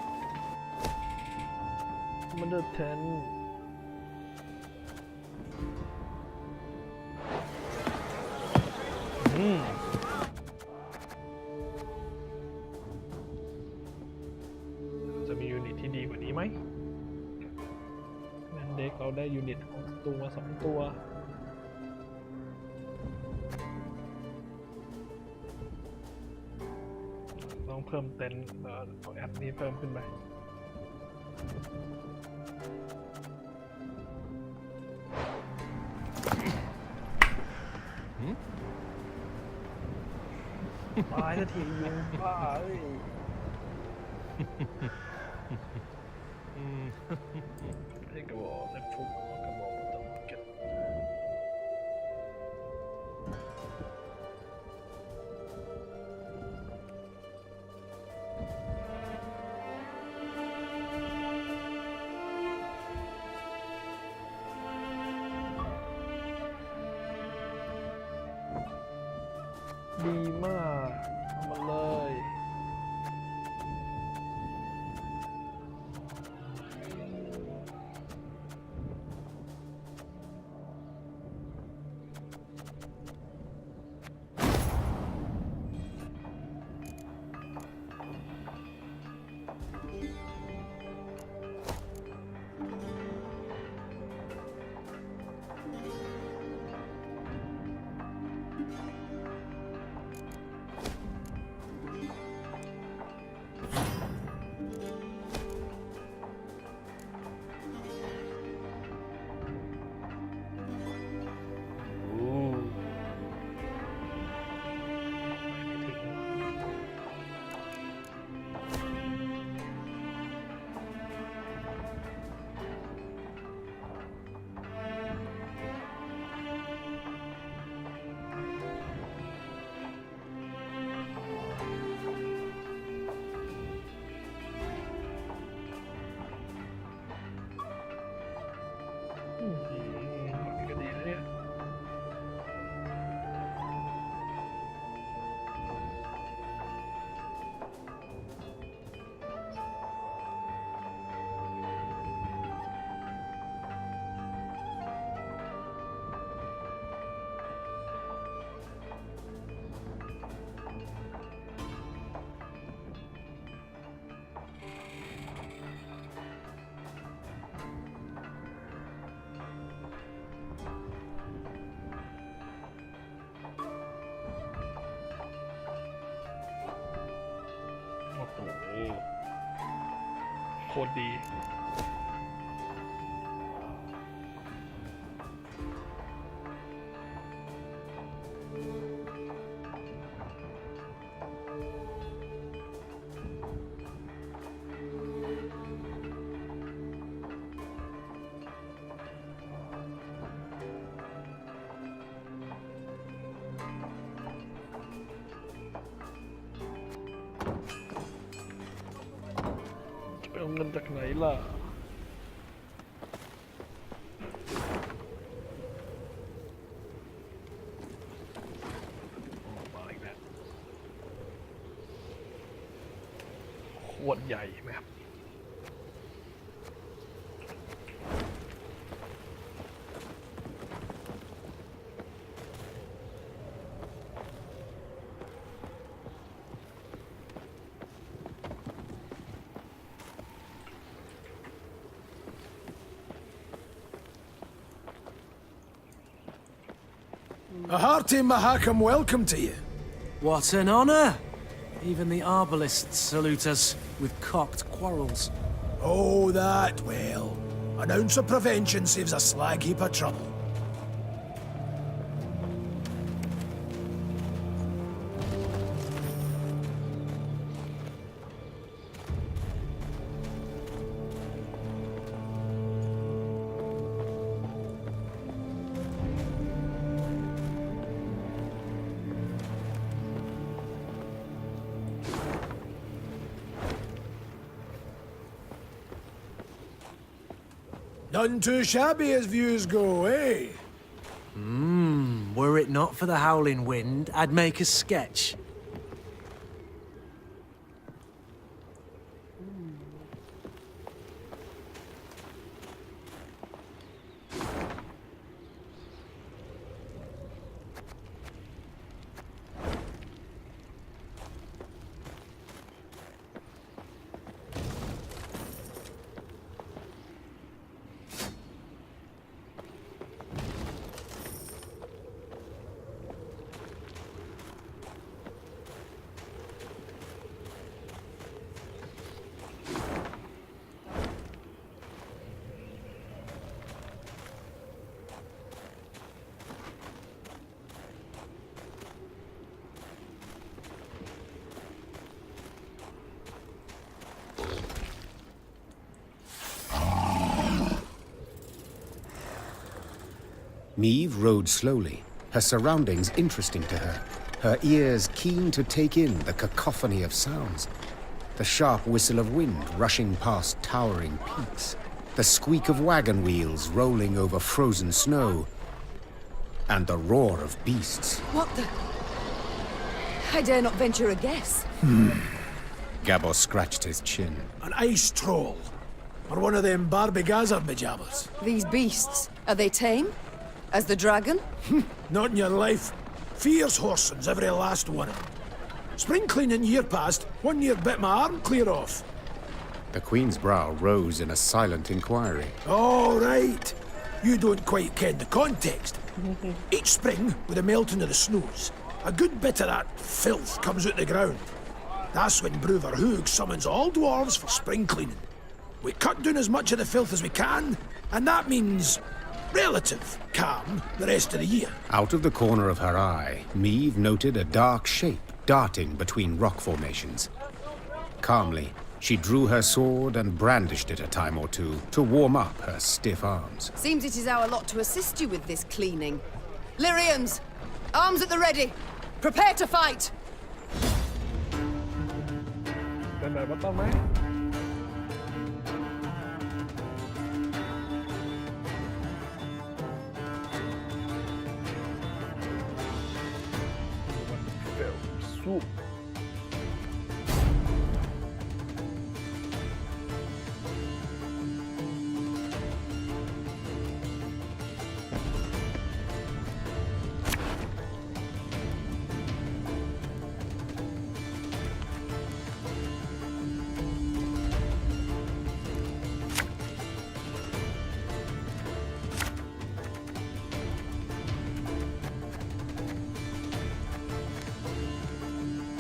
Commander 10.จะมียูนิตที่ดีกว่านี้ไหมงั้นเด็กเราได้ยูนิตของตัว2 ตัวต้องเพิ่มเต็นเอาแอปนี้เพิ่มขึ้นไปตายนาทียิงบ้าเอ้ยTake a wall and put Mahakam on the market. ตรดีเอาเงินจากไหนล่ะมาอีกแล้วขวดใหญ่ไหมครับA hearty Mahakam welcome to you. What an honor! Even the arbalists salute us with cocked quarrels. Oh, that, well. An ounce of prevention saves a slag heap of trouble. None too shabby as views go, eh? Were it not for the howling wind, I'd make a sketch. Meve rode slowly, her surroundings interesting to her, her ears keen to take in the cacophony of sounds. The sharp whistle of wind rushing past towering peaks, the squeak of wagon wheels rolling over frozen snow, and the roar of beasts. What the? I dare not venture a guess. Gabor scratched his chin. An ice troll. Or one of them Barbie Gaza pajamas. These beasts, are they tame? As the dragon? Not in your life. Fierce horsens, every last one of them. Spring cleaning year past, 1 year bit my arm clear off. The Queen's brow rose in a silent inquiry. All right. You don't quite ken the context. Each spring, with the melting of the snows, a good bit of that filth comes out the ground. That's when Bruver Hoog summons all dwarves for spring cleaning. We cut down as much of the filth as we can, and that means relative calm the rest of the year. Out of the corner of her eye, Meve noted a dark shape darting between rock formations. Calmly, she drew her sword and brandished it a time or two to warm up her stiff arms. Seems it is our lot to assist you with this cleaning. Lyrians, arms at the ready. Prepare to fight. เป็นแบบว่าต้องไหมสู้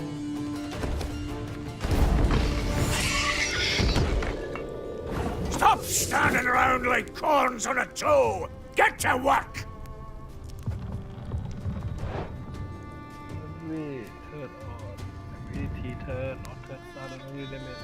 Ach around like corns on a toe. Get to work. วีเทิร์นออนวีทีเทิร์นออนเทิร์นซาร์ดวีเดเมจ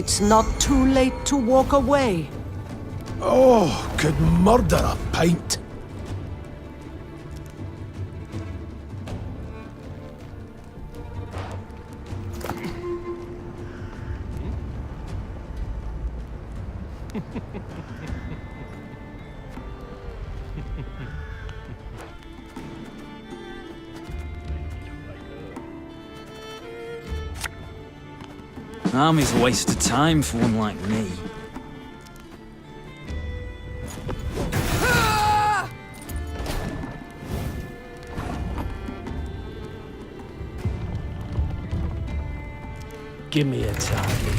It's not too late to walk away. Oh, could murder a pint. Army's a waste of time for one like me. Give me a target.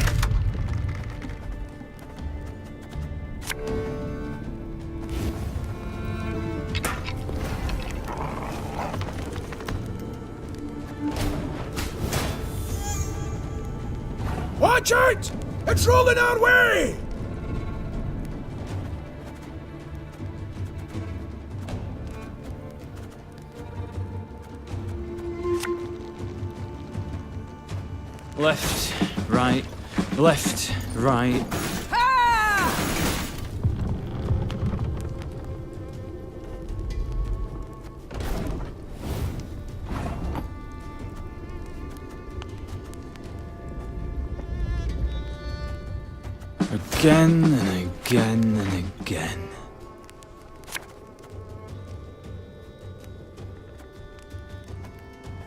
Watch out! It's rolling our way! Left, right, left, right. Again and again and again.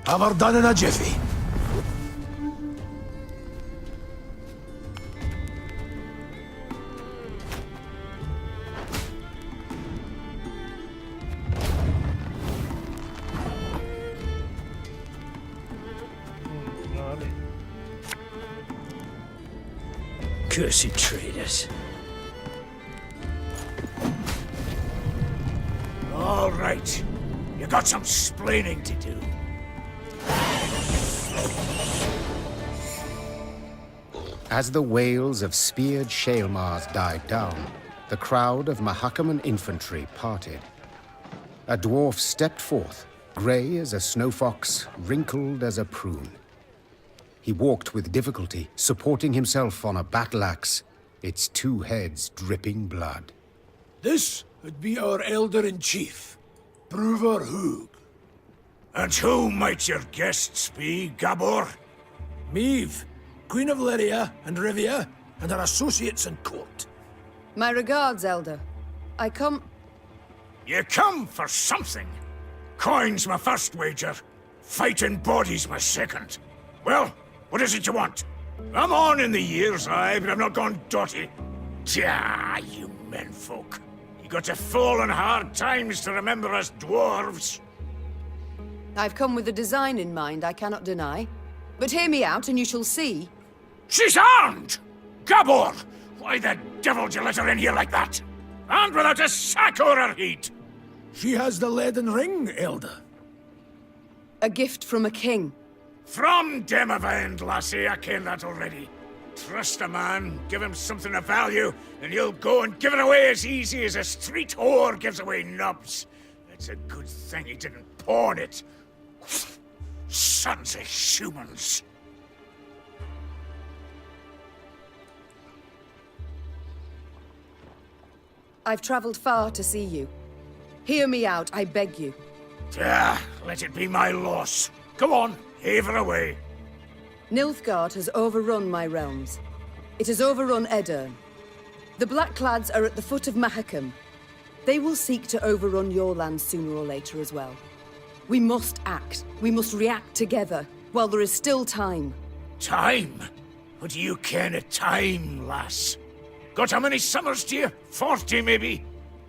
Have her done in a jiffy. Cursed traitors. All right. You got some splaining to do. As the wails of speared Shaelmaars died down, the crowd of Mahakam infantry parted. A dwarf stepped forth, grey as a snow fox, wrinkled as a prune. He walked with difficulty, supporting himself on a battle axe, its two heads dripping blood. This would be our elder-in-chief, Bruver Hoog. And who might your guests be, Gabor? Maeve, Queen of Lyria and Rivia, and her associates in court. My regards, Elder. I come... You come for something. Coin's my first wager. Fighting bodies my second. Well, what is it you want? I'm on in the years, aye, but I'm not gone dotty. Tja, you menfolk. You got to fall on hard times to remember us dwarves. I've come with a design in mind, I cannot deny. But hear me out and you shall see. She's armed! Gabor! Why the devil did you let her in here like that? And without a sack or her heat! She has the leaden ring, Elder. A gift from a king. From Demavend, lassie, I ken that already. Trust a man, give him something of value, and he'll go and give it away as easy as a street whore gives away nubs. It's a good thing he didn't pawn it. Sons of humans. I've traveled far to see you. Hear me out, I beg you. Let it be my loss. Go on, heave her away. Nilfgaard has overrun my realms. It has overrun Aedrin. The Blackclads are at the foot of Mahakam. They will seek to overrun your land sooner or later as well. We must act. We must react together, while there is still time. Time? What do you ken of time, lass? Got how many summers to you? 40, maybe?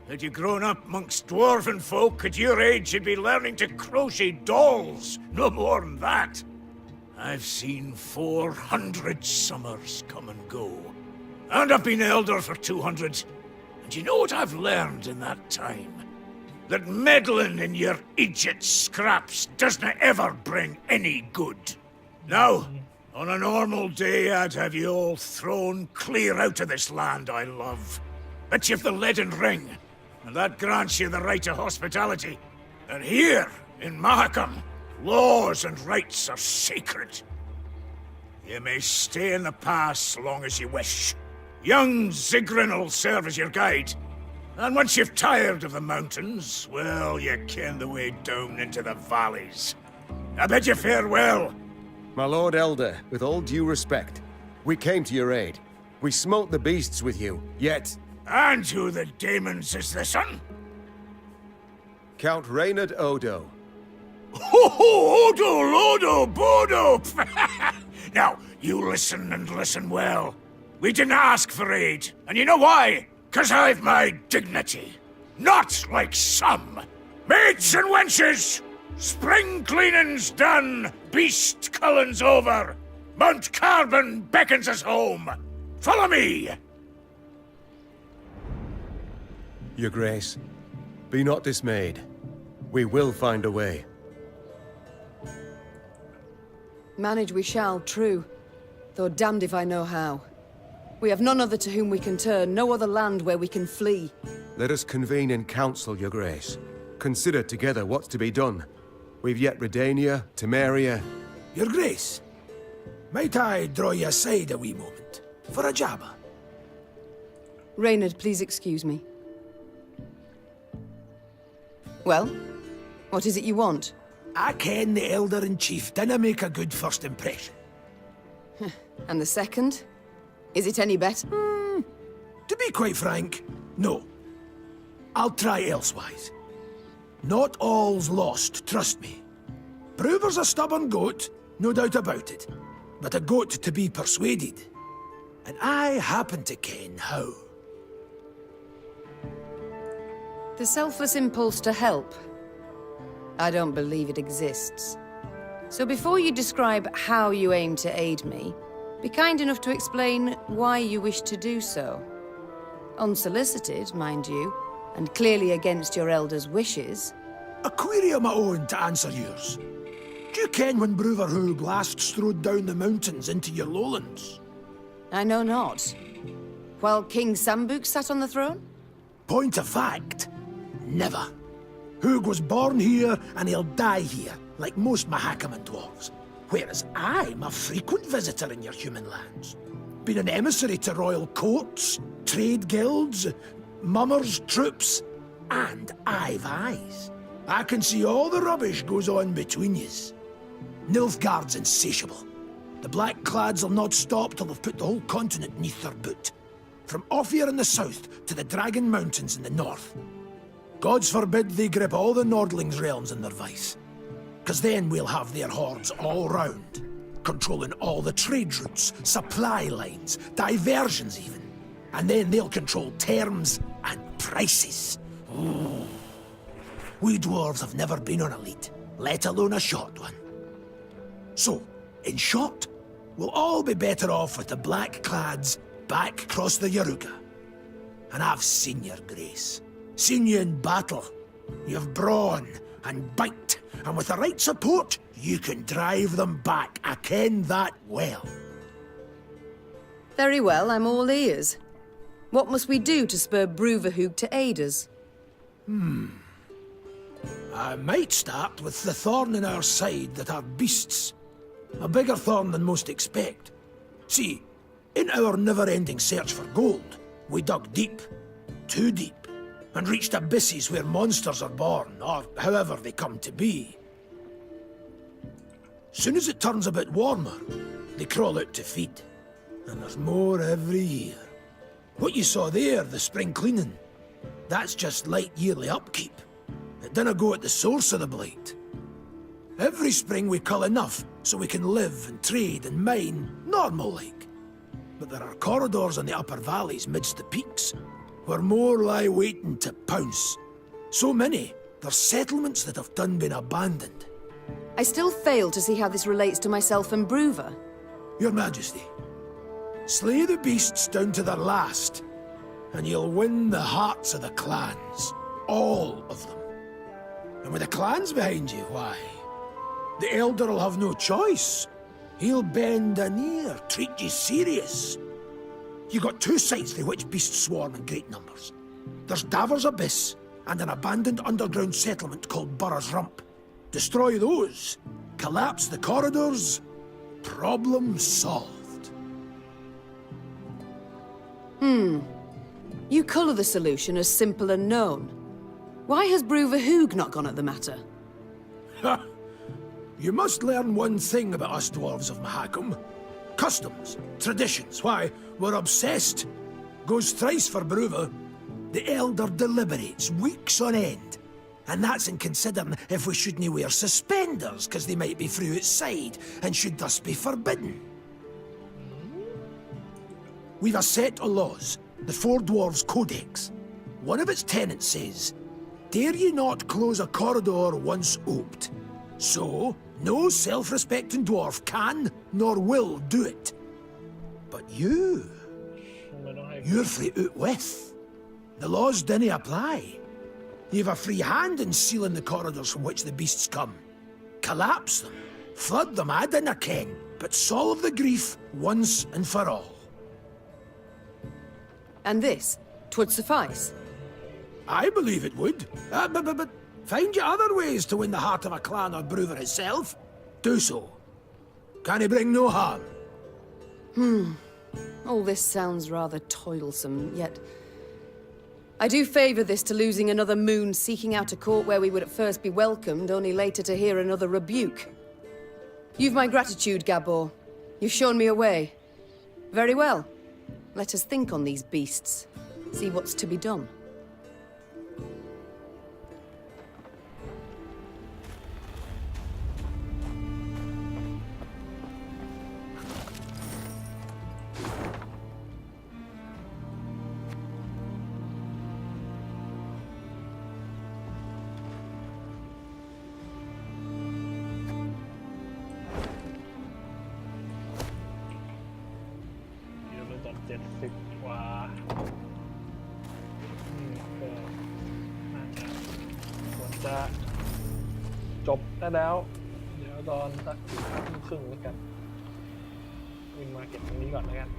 Had you grown up amongst dwarven folk at your age, you'd be learning to crochet dolls. No more than that. I've seen 400 summers come and go. And I've been elder for 200. And you know what I've learned in that time? That meddling in your idiot scraps doesn't ever bring any good. Now, on a normal day, I'd have you all thrown clear out of this land I love. Bet you've the leaden ring, and that grants you the right to hospitality. And here, in Mahakam, laws and rights are sacred. You may stay in the pass long as you wish. Young Zigrin will serve as your guide. And once you've tired of the mountains, well, you ken the way down into the valleys. I bid you farewell. My Lord Elder, with all due respect, we came to your aid. We smote the beasts with you, yet... And who the demons is this one? Count Reynard Odo. Ho-ho! Odo, Lodo, Bodo! Now, you listen and listen well. We didn't ask for aid, and you know why? 'Cause I've my dignity. Not like some. Maids and wenches! Spring cleaning's done, beast culling's over. Mount Carbon beckons us home. Follow me! Your Grace, be not dismayed. We will find a way. Manage we shall, true. Though damned if I know how. We have none other to whom we can turn, no other land where we can flee. Let us convene in council, Your Grace. Consider together what's to be done. We've yet Redania, Temeria... Your Grace, might I draw you aside a wee moment, for a jabber? Reynard, please excuse me. Well, what is it you want? I ken the Elder-in-Chief dinna make a good first impression. And the second? Is it any better? To be quite frank, no. I'll try elsewise. Not all's lost, trust me. Bruver's a stubborn goat, no doubt about it. But a goat to be persuaded. And I happen to ken how. The selfless impulse to help. I don't believe it exists. So before you describe how you aim to aid me, be kind enough to explain why you wish to do so. Unsolicited, mind you, and clearly against your elder's wishes. A query of my own to answer yours. Do you ken when Bruver Hoog last strode down the mountains into your lowlands? I know not. While King Sambuk sat on the throne? Point of fact, never. Hoog was born here and he'll die here, like most Mahakam dwarves. Whereas I'm a frequent visitor in your human lands. Been an emissary to royal courts, trade guilds, mummers, troops, and I've eyes. I can see all the rubbish goes on between yous. Nilfgaard's insatiable. The Blackclads will not stop till they've put the whole continent neath their boot. From Ophir in the south to the Dragon Mountains in the north. Gods forbid they grip all the Nordlings' realms in their vice. 'Cause then we'll have their hordes all round, controlling all the trade routes, supply lines, diversions even. And then they'll control terms and prices. Ooh. We dwarves have never been on a lead, let alone a short one. So, in short, we'll all be better off with the Blackclads back across the Yaruga. And I've seen your grace. Seen you in battle. You've brawn and bite, and with the right support, you can drive them back. I ken that well. Very well, I'm all ears. What must we do to spur Bruverhoog to aid us? I might start with the thorn in our side that are beasts. A bigger thorn than most expect. See, in our never-ending search for gold, we dug deep, too deep, and reached abysses where monsters are born, or however they come to be. Soon as it turns a bit warmer, they crawl out to feed. And there's more every year. What you saw there, the spring cleaning, that's just light yearly upkeep. It dinna go at the source of the blight. Every spring we cull enough so we can live and trade and mine normal-like. But there are corridors in the upper valleys midst the peaks, where more lie waiting to pounce. So many, there's settlements that have done been abandoned. I still fail to see how this relates to myself and Bruver. Your Majesty, slay the beasts down to their last, and you'll win the hearts of the clans. All of them. And with the clans behind you, why? The Elder will have no choice. He'll bend an ear, treat you serious. You got two sites through which beasts swarm in great numbers. There's Davor's Abyss, and an abandoned underground settlement called Burr's Rump. Destroy those, collapse the corridors, problem solved. You colour the solution as simple and known. Why has Bruver Hoog not gone at the matter? Ha! You must learn one thing about us dwarves of Mahakam. Customs, traditions, why, we're obsessed. Goes thrice for Bruver. The Elder deliberates weeks on end. And that's in considering if we shouldn't wear suspenders, because they might be through outside, and should thus be forbidden. We've a set of laws, the Four Dwarves Codex. One of its tenets says, dare ye not close a corridor once oped. So, no self-respecting dwarf can nor will do it. But you're free out with. The laws dinna apply. You've a free hand in sealing the corridors from which the beasts come. Collapse them, flood them, I dinna ken, but solve the grief once and for all. And this, 'twould suffice. I believe it would. But find you other ways to win the heart of a clan or Bruver himself. Do so. Can he bring no harm? All this sounds rather toilsome, yet I do favour this to losing another moon seeking out a court where we would at first be welcomed, only later to hear another rebuke. You've my gratitude, Gabor. You've shown me a way. Very well. Let us think on these beasts. See what's to be done.จบได้แล้ว เดี๋ยวตอนสัก5 ทุ่มครึ่งแล้วกันวิ่งมาเก็บตรงนี้ก่อนแล้วกัน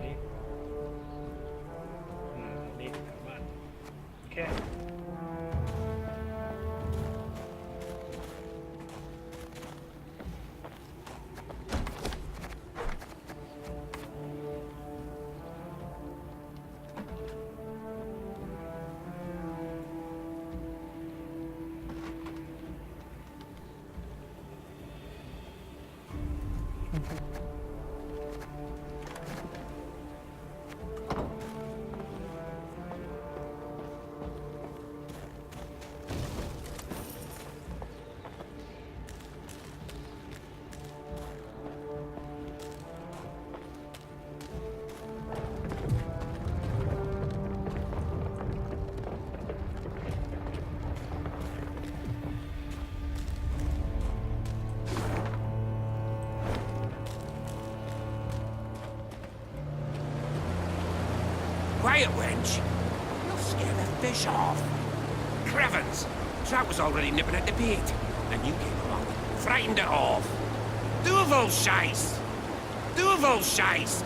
นี่นี่กลับบ้านโอเคQuiet, wench. You'll scare the fish off. Crevens, Trout was already nipping at the bait. Then you came along and frightened it off. Duvel Scheiß! Duvel Scheiß!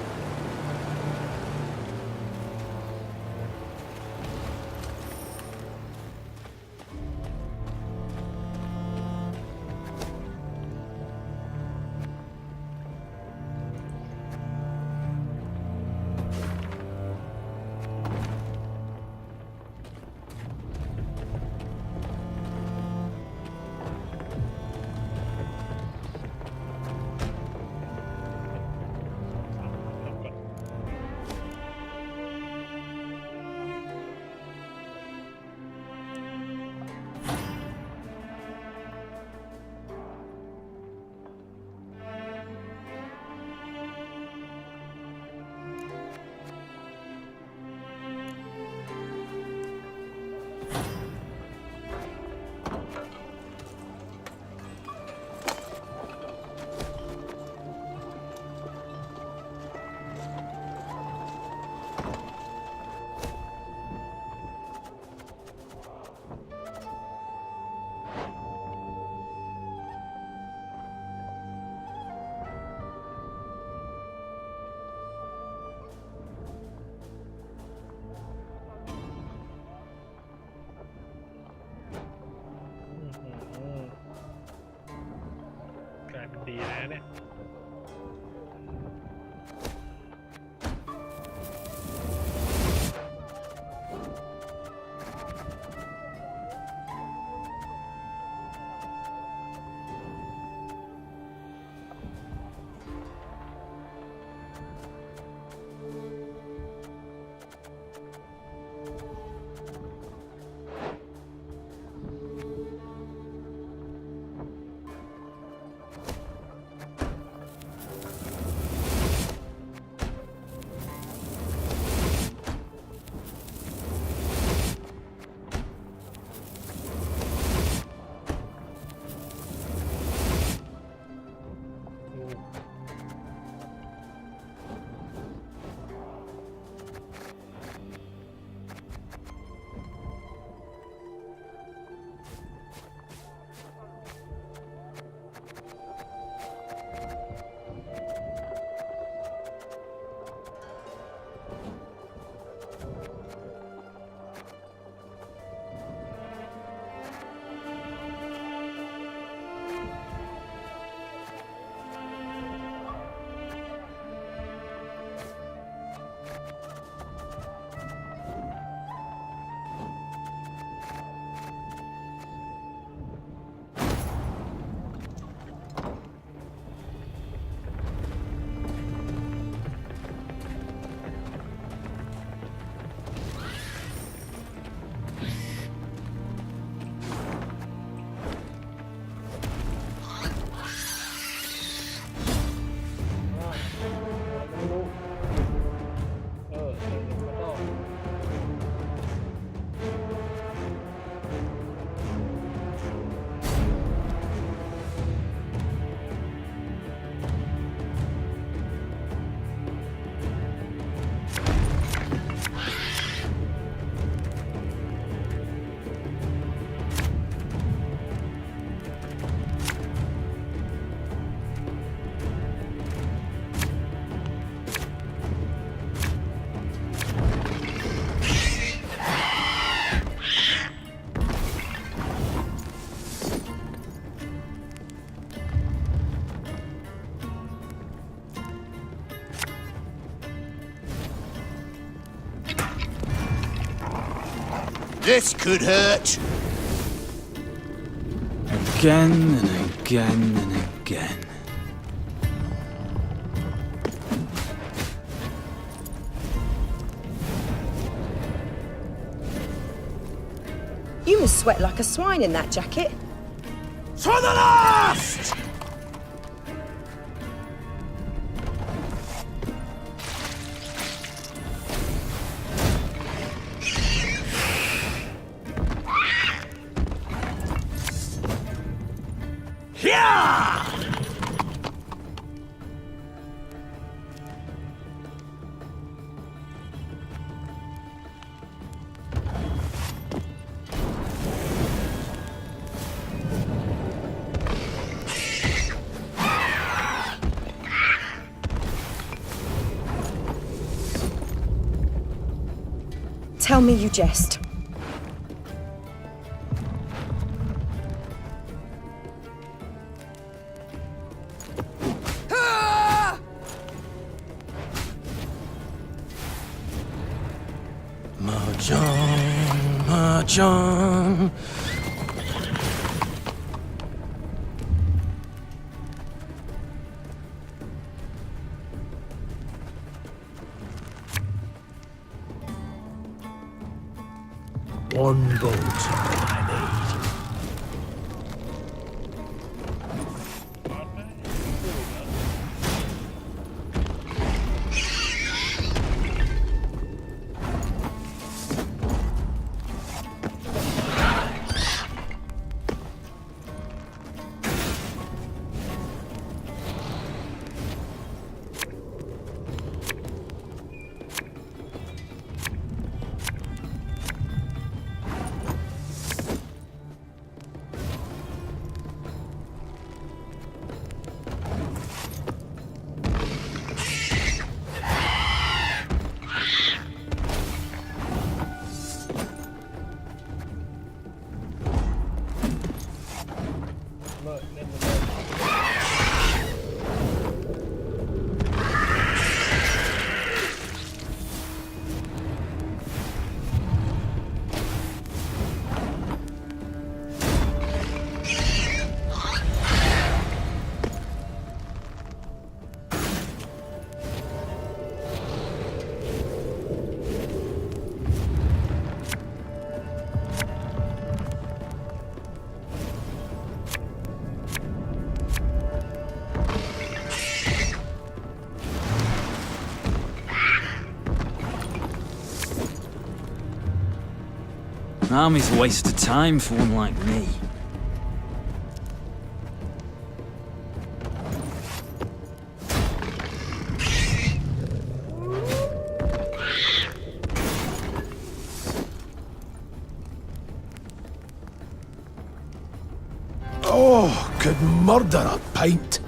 เนี่ยThis could hurt. Again and again and again. You must sweat like a swine in that jacket. To the last! Tell me you jest. Mahjong. One boat I need. Army's a waste of time for one like me. Oh, could murder a pint.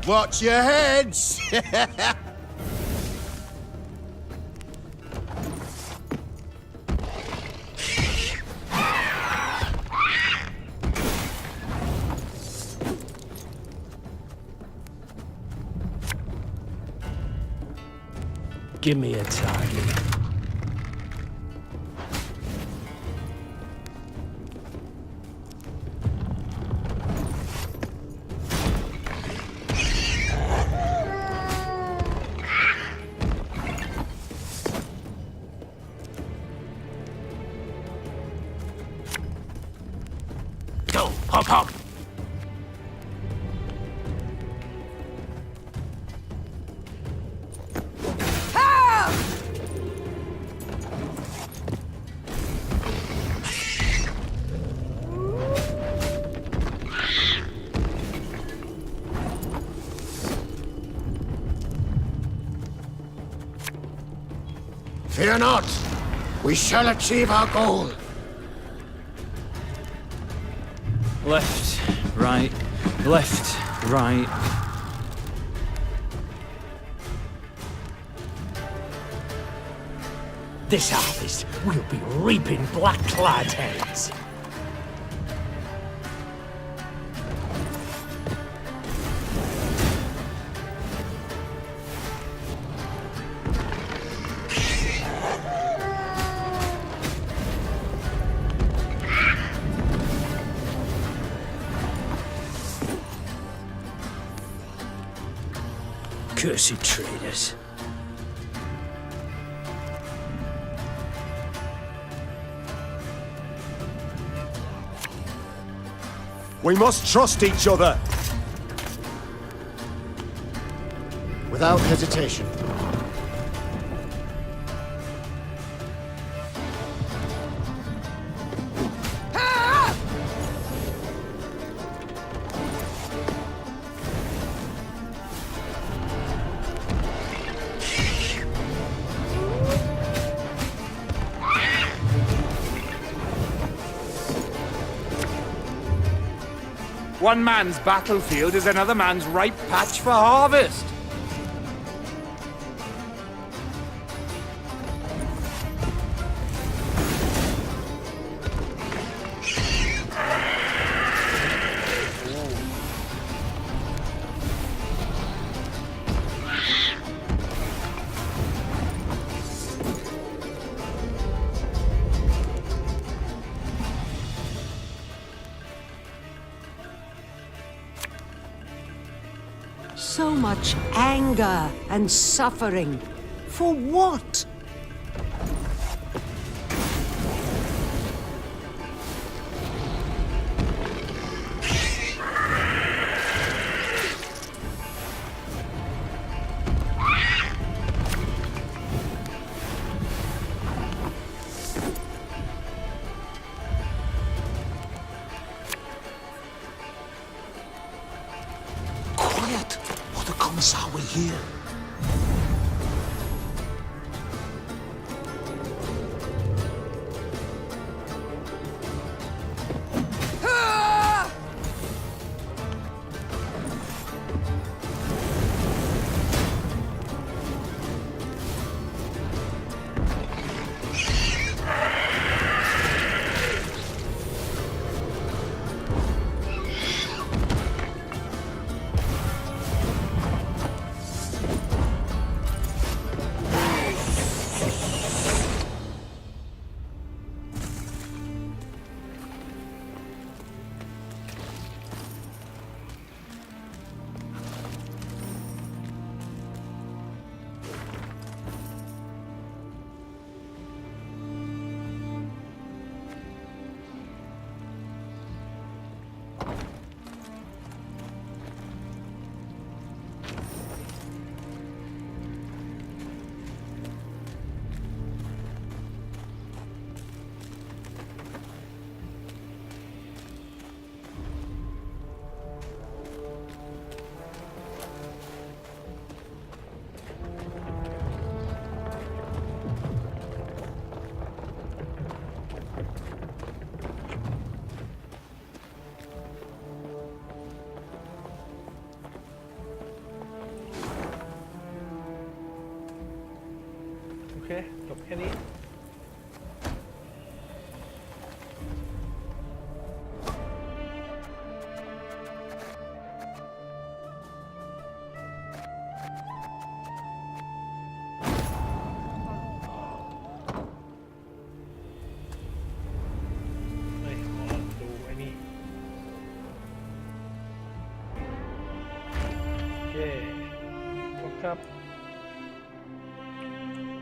Watch your heads! Give me a target. Go, hop, hop. Fear not. We shall achieve our goal. Left, right, left, right. This harvest will be reaping black-clad heads. Cursed traitors. We must trust each other. Without hesitation. One man's battlefield is another man's ripe patch for harvest. So much anger and suffering. For what? Quiet, or the commissar will hear. จบแค่นี้ดูไอ้นี่โอเคจบครับ